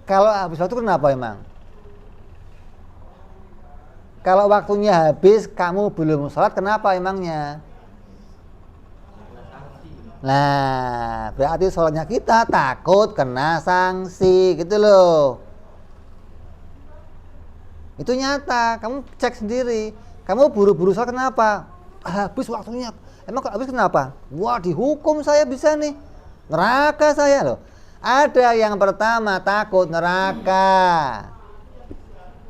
Kalau habis waktu kenapa emang? Kalau waktunya habis kamu belum sholat, kenapa emangnya? Nah, berarti sholatnya kita takut kena sanksi, gitu loh. Itu nyata, kamu cek sendiri. Kamu buru-buru sholat kenapa? Habis waktunya. Emang kalau habis kenapa? Wah, dihukum saya bisa nih. Neraka saya loh. Ada yang pertama takut neraka.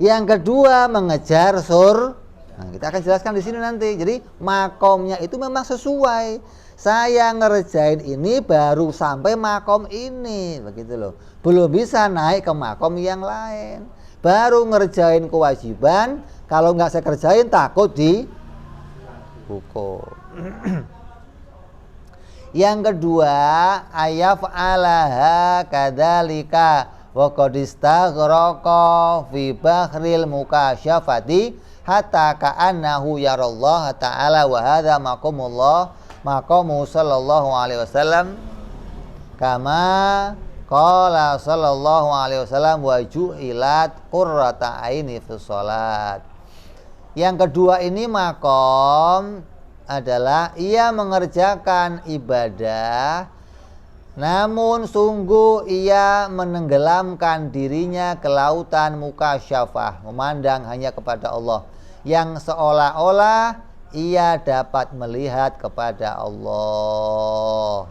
Yang kedua mengejar surga. Nah, kita akan jelaskan di sini nanti. Jadi makomnya itu memang sesuai. Saya ngerjain ini baru sampai makom ini, begitu loh. Belum bisa naik ke makom yang lain. Baru ngerjain kewajiban. Kalau nggak saya kerjain takut dihukum. Yang kedua, ayaf'alaha kadzalika wa qad istaghraqa fi bahril mukasyafati hatta ka'annahu yarallaha ta'ala wa hadza maqamu sallallahu alaihi wasallam kama qala sallallahu alaihi wasallam wa ju'ilat qurrata aini fi shalat. Yang kedua ini makom adalah ia mengerjakan ibadah namun sungguh ia menenggelamkan dirinya ke lautan mukasyafah, memandang hanya kepada Allah, yang seolah-olah ia dapat melihat kepada Allah.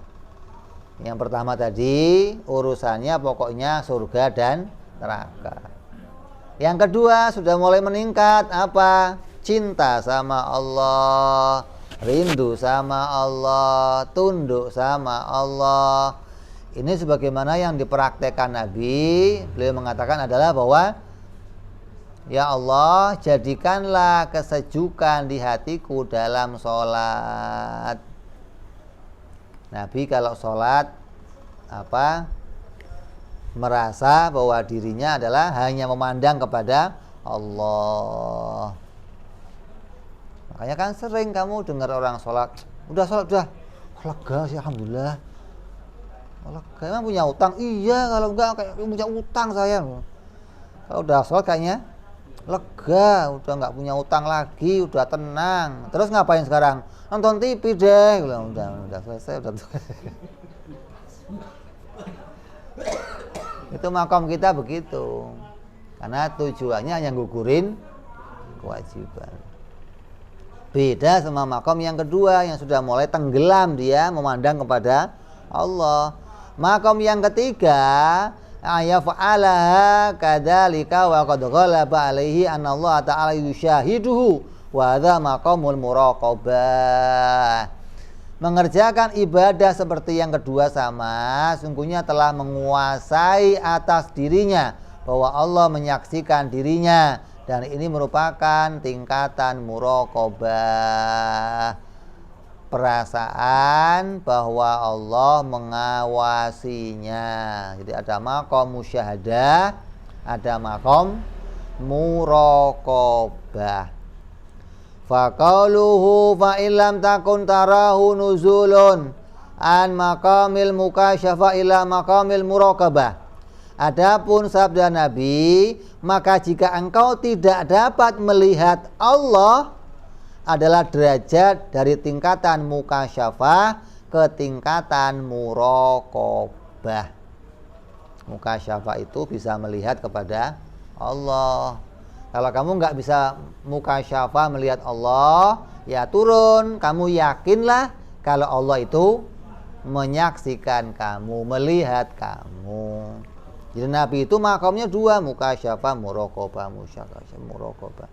Yang pertama tadi urusannya pokoknya surga dan neraka. Yang kedua sudah mulai meningkat apa? Cinta sama Allah, rindu sama Allah, tunduk sama Allah. Ini sebagaimana yang dipraktekkan Nabi. Beliau mengatakan adalah bahwa ya Allah, jadikanlah kesejukan di hatiku dalam sholat. Nabi kalau sholat merasa bahwa dirinya adalah hanya memandang kepada Allah. Makanya kan sering kamu dengar orang sholat, udah lega sih, alhamdulillah. Lega, emang punya utang? Iya, kalau enggak kayak punya utang saya. Kalau udah sholat kayaknya lega, udah nggak punya utang lagi, udah tenang. Terus ngapain sekarang? Nonton TV deh. Udah selesai, udah. Itu makom kita begitu. Karena tujuannya hanya gugurin kewajiban. Beda sama makom yang kedua yang sudah mulai tenggelam dia memandang kepada Allah. Makom yang ketiga, ayaf'alaha kadzalika wa qad ghalaba alaihi anna Allah ta'ala yushahiduhu wa hadza maqamul muraqabah. Mengerjakan ibadah seperti yang kedua sama, sungguhnya telah menguasai atas dirinya bahwa Allah menyaksikan dirinya. Dan ini merupakan tingkatan muraqabah, perasaan bahwa Allah mengawasinya. Jadi ada maqam musyahadah, ada maqam muraqabah. Faqaluhu fa illam takun tarahu nuzulun an maqamil mukasyafa ila maqamil muraqabah. Adapun sabda Nabi, maka jika engkau tidak dapat melihat Allah, adalah derajat dari tingkatan mukasyafah ke tingkatan muraqabah. Mukasyafah itu bisa melihat kepada Allah. Kalau kamu nggak bisa mukasyafah melihat Allah, ya turun. Kamu yakinlah kalau Allah itu menyaksikan kamu, melihat kamu. Jadi Nabi itu makamnya dua, mukasyafah, muraqabah, musyakashah, muraqabah.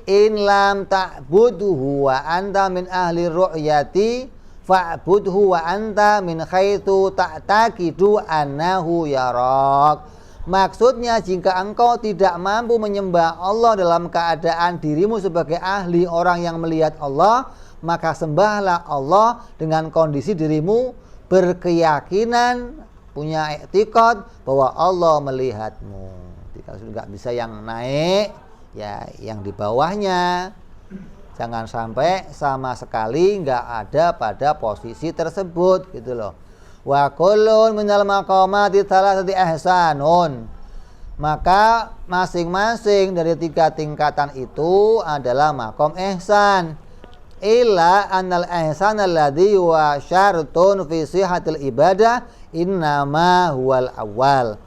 In lam ta'budhu wa anta min ahli ru'yati fa'budhu wa anta min khaitu ta'taqidu annahu yarak. Maksudnya jika engkau tidak mampu menyembah Allah dalam keadaan dirimu sebagai ahli orang yang melihat Allah, maka sembahlah Allah dengan kondisi dirimu berkeyakinan, punya i'tiqad bahwa Allah melihatmu. Tidak nggak bisa yang naik, ya yang di bawahnya. Jangan sampai sama sekali nggak ada pada posisi tersebut, gitu loh. Wa kullun minal maqamati thalathati ihsanun. Maka masing-masing dari 3 tingkatan itu adalah makom ihsan. Illa annal ihsan alladhi wa syartun fi sihhatil ibadah innama huwal awal.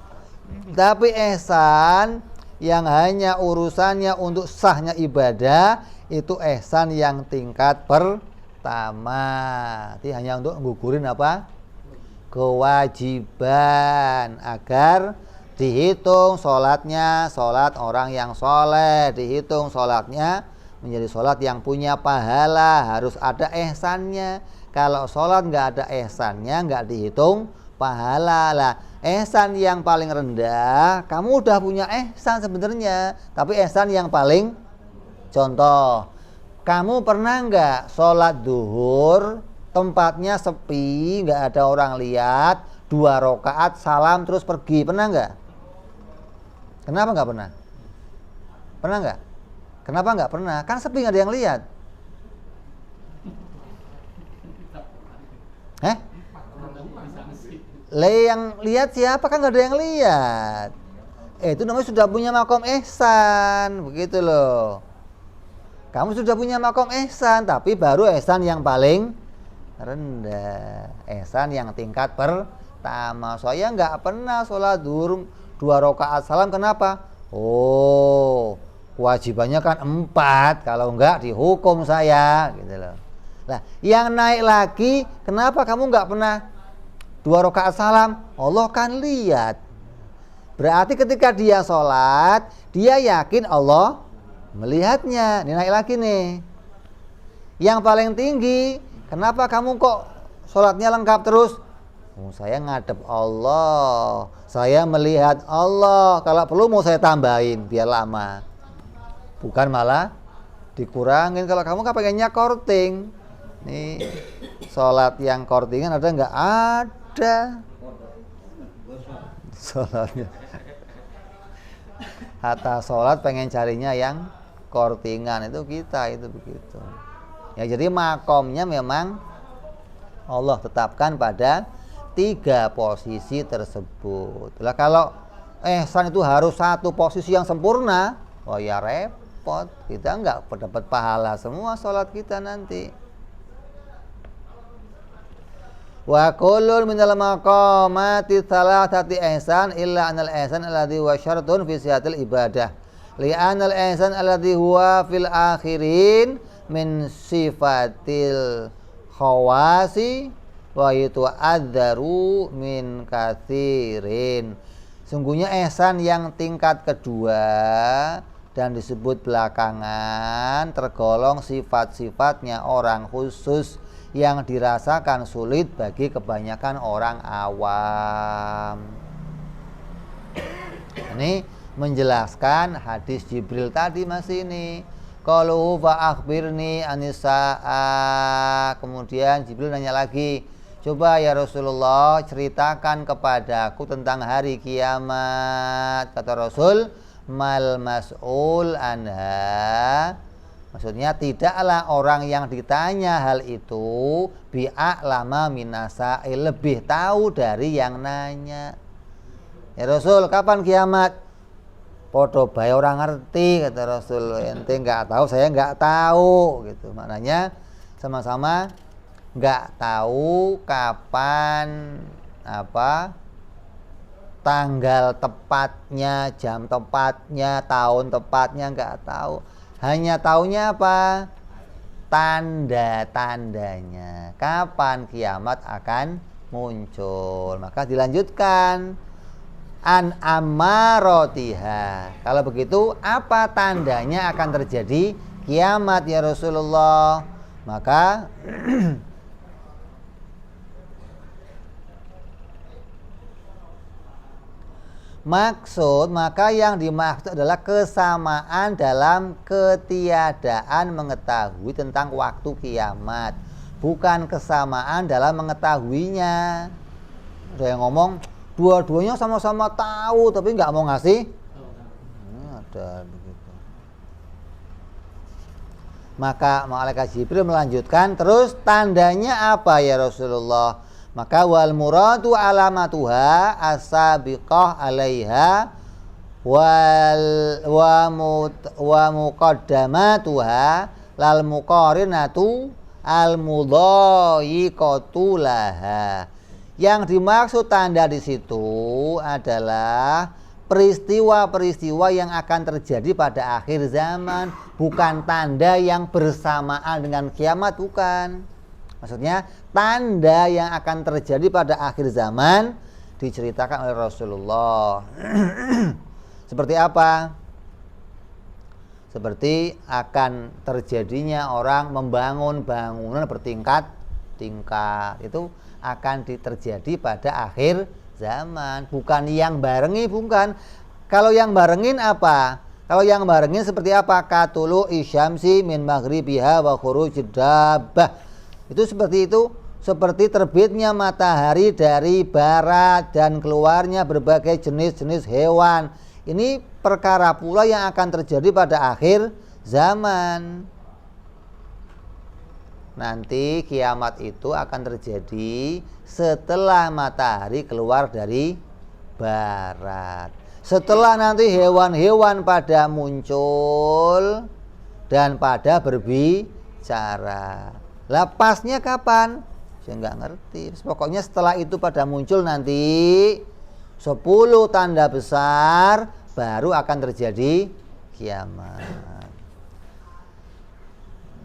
Tapi ihsan yang hanya urusannya untuk sahnya ibadah itu ihsan yang tingkat pertama. Jadi hanya untuk ngugurin apa? Kewajiban agar dihitung sholatnya sholat orang yang soleh, dihitung sholatnya menjadi sholat yang punya pahala, harus ada ihsannya. Kalau sholat nggak ada ihsannya nggak dihitung pahala lah. Ihsan yang paling rendah, kamu udah punya ihsan sebenarnya, tapi ihsan yang paling, contoh, kamu pernah nggak sholat duhur tempatnya sepi, nggak ada orang lihat, 2 rakaat salam terus pergi, pernah nggak? Kenapa nggak pernah? Pernah nggak? Kenapa nggak pernah? Kan sepi, nggak ada yang lihat. Yang lihat siapa? Kan nggak ada yang lihat. Itu namanya sudah punya makom ihsan, begitu loh. Kamu sudah punya makom ihsan, tapi baru ihsan yang paling rendah, ihsan yang tingkat pertama. Saya nggak pernah sholat duhur 2 rakaat salam, kenapa? Oh, kewajibannya kan 4, kalau enggak dihukum saya, gitu loh. Nah, yang naik lagi, kenapa kamu nggak pernah 2 rakaat salam? Allah kan lihat. Berarti ketika dia sholat, dia yakin Allah melihatnya. Ini naik lagi nih. Yang paling tinggi, kenapa kamu kok sholatnya lengkap terus? Oh, saya ngadep Allah, saya melihat Allah. Kalau perlu mau saya tambahin biar lama, bukan malah dikurangin. Kalau kamu kan pengennya korting. Nih, sholat yang kortingan ada nggak? Ada. Sholatnya hatta sholat pengen carinya yang kortingan, itu kita itu begitu. Ya, jadi makomnya memang Allah tetapkan pada 3 posisi tersebut. Lah kalau ihsan itu harus 1 posisi yang sempurna, oh ya repot. Kita enggak dapat pahala semua sholat kita nanti. Wa kullun minal maqamati thalathati ihsan illa anal ihsan alladhi huwa syartun fi sihatil ibadah. Li'anal ihsan alladhi huwa fil akhirin min sifatil khawasi wa yatu'adzaru min katsirin. Sungguhnya ihsan yang tingkat kedua dan disebut belakangan tergolong sifat-sifatnya orang khusus yang dirasakan sulit bagi kebanyakan orang awam. Ini menjelaskan hadis Jibril tadi masih ini. Qalu fa akhbirni anisaa. Kemudian Jibril nanya lagi, coba ya Rasulullah ceritakan kepadaku tentang hari kiamat. Kata Rasul, mal mas'ul anha. Maksudnya tidaklah orang yang ditanya hal itu bi'a'lama minasa'il, lebih tahu dari yang nanya. Ya Rasul, kapan kiamat? Podo bae orang ngerti, kata Rasul. Ente nggak tahu, saya nggak tahu, gitu. Maknanya sama-sama nggak tahu kapan tanggal tepatnya, jam tepatnya, tahun tepatnya nggak tahu. Hanya taunya apa? Tanda-tandanya. Kapan kiamat akan muncul. Maka dilanjutkan. An ammarotiha. Kalau begitu, apa tandanya akan terjadi kiamat ya Rasulullah? Maka maka yang dimaksud adalah kesamaan dalam ketiadaan mengetahui tentang waktu kiamat, bukan kesamaan dalam mengetahuinya. Ada yang ngomong dua-duanya sama-sama tahu tapi nggak mau ngasih. Ada begitu. Maka malaikat Jibril melanjutkan, terus tandanya apa ya Rasulullah? Maka wal muradu alamatuha as-sabiqah 'alaiha wa muqaddamatuha lal muqarinatu al mudhayiqatu laha. Yang dimaksud tanda di situ adalah peristiwa-peristiwa yang akan terjadi pada akhir zaman, bukan tanda yang bersamaan dengan kiamat, bukan. Maksudnya tanda yang akan terjadi pada akhir zaman diceritakan oleh Rasulullah. Seperti apa? Seperti akan terjadinya orang membangun bangunan bertingkat-tingkat. Itu akan terjadi pada akhir zaman, bukan yang barengi, bukan. Kalau yang barengin apa? Kalau yang barengin seperti apa? Katulu isyamsi min maghribiha wa khurujid dabbah. Itu seperti itu, seperti terbitnya matahari dari barat dan keluarnya berbagai jenis-jenis hewan. Ini perkara pula yang akan terjadi pada akhir zaman. Nanti kiamat itu akan terjadi setelah matahari keluar dari barat. Setelah nanti hewan-hewan pada muncul dan pada berbicara. Lepasnya kapan? Saya nggak ngerti. Pokoknya setelah itu pada muncul nanti 10 tanda besar baru akan terjadi kiamat.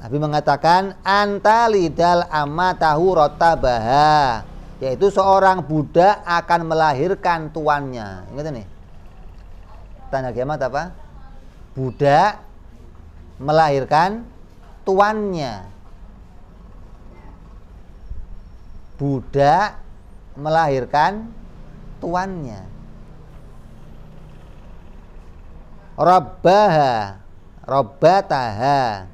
Nabi mengatakan antalidal amatahu rotabaha, yaitu seorang budak akan melahirkan tuannya. Ingat nih. Tanda kiamat apa? Budak melahirkan tuannya. Budak melahirkan tuannya. Rabbataha.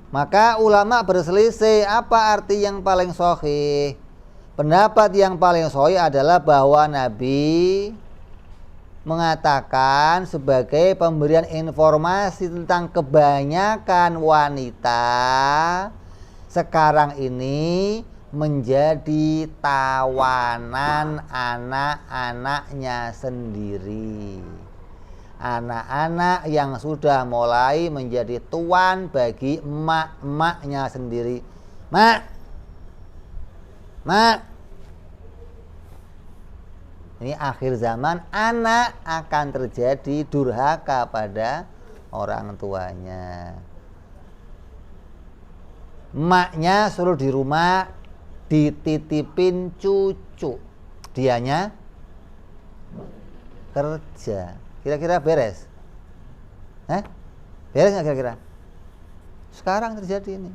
Maka ulama berselisih apa arti yang paling sahih. Pendapat yang paling sahih adalah bahwa Nabi mengatakan sebagai pemberian informasi tentang kebanyakan wanita sekarang ini menjadi tawanan anak-anaknya sendiri. Anak-anak yang sudah mulai menjadi tuan bagi emak-emaknya sendiri. Mak, ini akhir zaman, anak akan terjadi durhaka pada orang tuanya. Emaknya suruh di rumah dititipin cucu, dianya kerja. Kira-kira beres? Beres nggak kira-kira? Sekarang terjadi ini.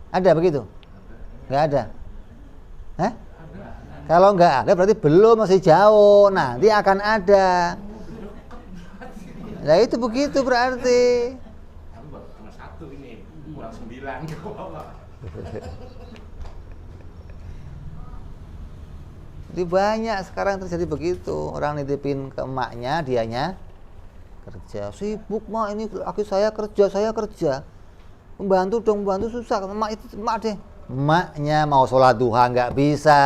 Ada begitu? Nggak ada? Kalau nggak ada berarti belum, masih jauh. Nanti akan ada. Nah itu begitu berarti. Kurang 9 ke bawah. Jadi banyak sekarang terjadi begitu. Orang nitipin ke emaknya, dianya kerja. Sibuk mak, ini laki saya kerja. Membantu dong, membantu susah. Emak itu emak deh. Emaknya mau sholat duha nggak bisa,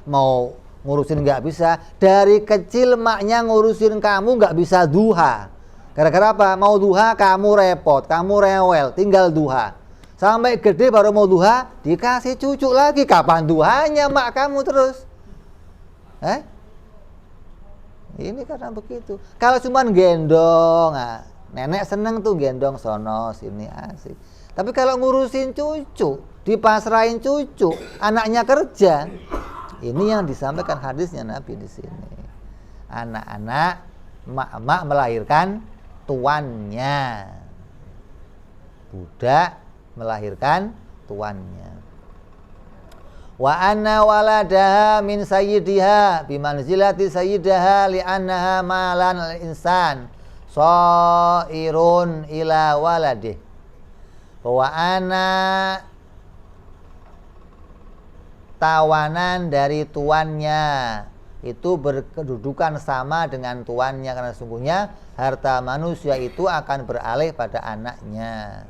mau ngurusin nggak bisa. Dari kecil emaknya ngurusin kamu nggak bisa duha. Gara-gara apa? Mau duha kamu repot, kamu rewel, tinggal duha. Sampai gede baru mau duha, dikasih cucu lagi. Kapan duhanya mak kamu terus? Eh? Ini karena begitu. Kalau cuma gendong, nenek seneng tuh gendong sono sini asik. Tapi kalau ngurusin cucu, dipasrahin cucu, anaknya kerja, ini yang disampaikan hadisnya Nabi di sini. Anak-anak, emak-emak melahirkan tuannya, budak melahirkan tuannya. Wa anna waladaha min sayyidiha bimanzilati sayyidaha li'annaha malan al-insan sairun ila waladih. Bahwa anak tawanan dari tuannya itu berkedudukan sama dengan tuannya, karena sungguhnya harta manusia itu akan beralih pada anaknya.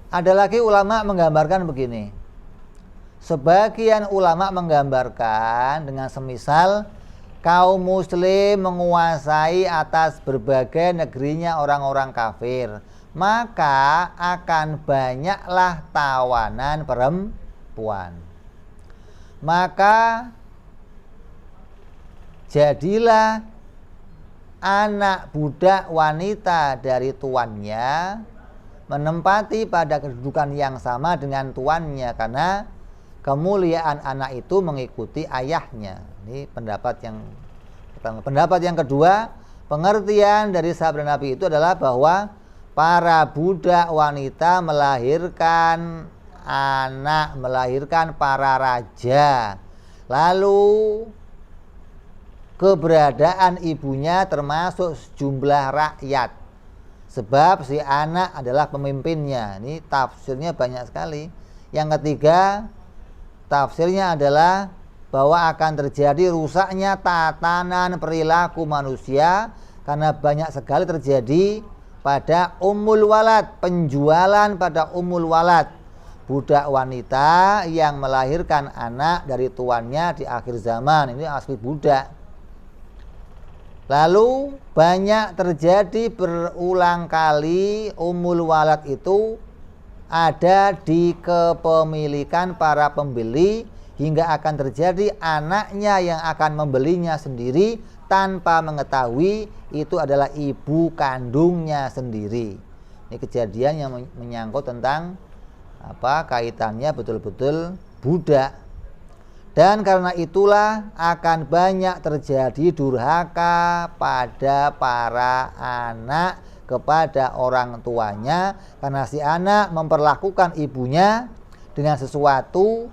Ada lagi ulama menggambarkan begini. Sebagian ulama menggambarkan dengan semisal kaum muslim menguasai atas berbagai negerinya orang-orang kafir, maka akan banyaklah tawanan perempuan. Maka jadilah anak budak wanita dari tuannya menempati pada kedudukan yang sama dengan tuannya, karena kemuliaan anak itu mengikuti ayahnya. Ini pendapat yang pertama. Pendapat yang kedua, pengertian dari sabda Nabi itu adalah bahwa para budak wanita melahirkan anak, melahirkan para raja. Lalu keberadaan ibunya termasuk sejumlah rakyat, sebab si anak adalah pemimpinnya. Ini tafsirnya banyak sekali. Yang ketiga, tafsirnya adalah bahwa akan terjadi rusaknya tatanan perilaku manusia karena banyak sekali terjadi pada ummul walad, penjualan pada ummul walad, budak wanita yang melahirkan anak dari tuannya di akhir zaman. Ini asli budak. Lalu banyak terjadi berulang kali ummul walad itu ada di kepemilikan para pembeli, hingga akan terjadi anaknya yang akan membelinya sendiri tanpa mengetahui itu adalah ibu kandungnya sendiri. Ini kejadian yang menyangkut tentang kaitannya betul-betul budak. Dan karena itulah akan banyak terjadi durhaka pada para anak kepada orang tuanya, karena si anak memperlakukan ibunya dengan sesuatu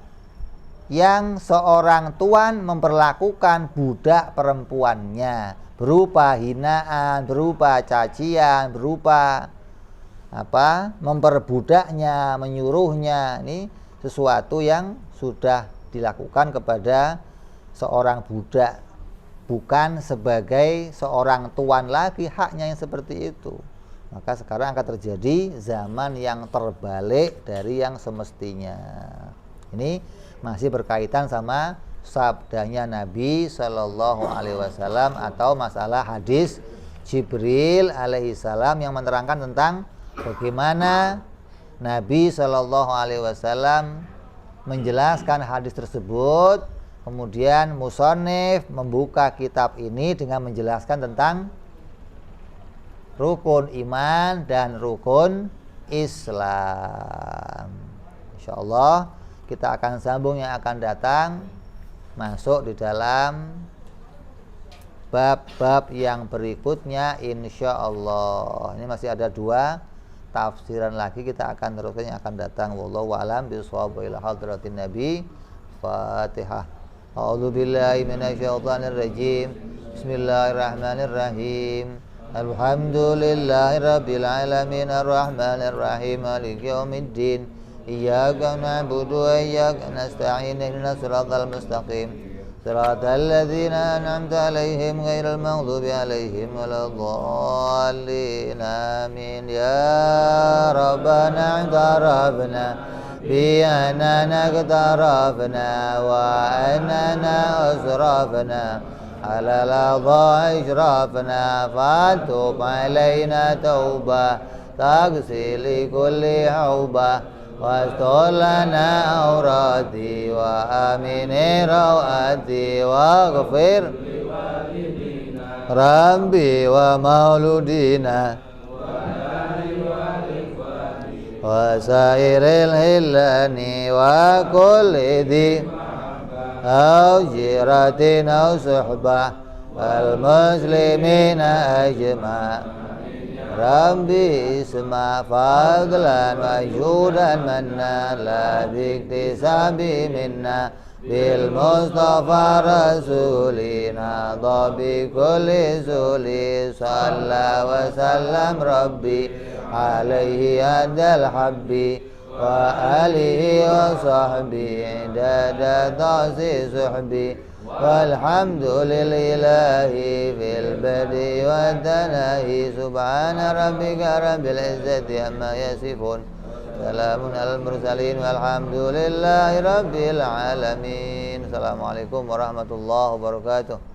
yang seorang tuan memperlakukan budak perempuannya, berupa hinaan, berupa cacian, berupa memperbudaknya, menyuruhnya. Ini sesuatu yang sudah dilakukan kepada seorang budak, bukan sebagai seorang tuan lagi haknya yang seperti itu. Maka sekarang akan terjadi zaman yang terbalik dari yang semestinya. Ini masih berkaitan sama sabdanya Nabi Shallallahu Alaihi Wasallam atau masalah hadis Jibril alaihissalam yang menerangkan tentang bagaimana Nabi Shallallahu Alaihi Wasallam menjelaskan hadis tersebut. Kemudian musannif membuka kitab ini dengan menjelaskan tentang rukun iman dan rukun Islam. Insyaallah kita akan sambung yang akan datang, masuk di dalam bab-bab yang berikutnya insyaallah. Ini masih ada 2 tafsiran lagi, kita akan teruskan yang akan datang. Wallahu a'lam bishawab. Ila hadratin Nabi. Fatihah. A'udzu billahi minasyaitonir rajim. Bismillahirrahmanirrahim. Alhamdulillahirabbil alamin arrahmanir rahim maliki yaumiddin. Iyyaka na'budu wa iyyaka nasta'in ihdinas siratal mustaqim. Siratal ladzina an'amta 'alaihim ghairil maghdubi 'alaihim waladdallin. Amin. Ya Rabbana 'tarabna بأننا اقترفنا وأننا أسرفنا على الأعضاء إشرافنا فتوب علينا توبة تغسل كل حوبة واستر لنا عوراتي وآمن روآتي واغفر ربي ومولودينا وسائر الهلان وكل ذي أو جيرة أو صحبة المسلمين أجمع ربي اسمع فضلا وجودا منا لا باكتساب منا بالمصطفى رسولنا ضبي كل سولي صلى وسلم ربي عليه أدى الحب وآله وصحبه عدد تعصي صحبي والحمد لله في البدء والتناهي سبحان ربك رب العزة عما يصفون سلام على المرسلين والحمد لله رب العالمين. Assalamualaikum warahmatullahi wabarakatuh.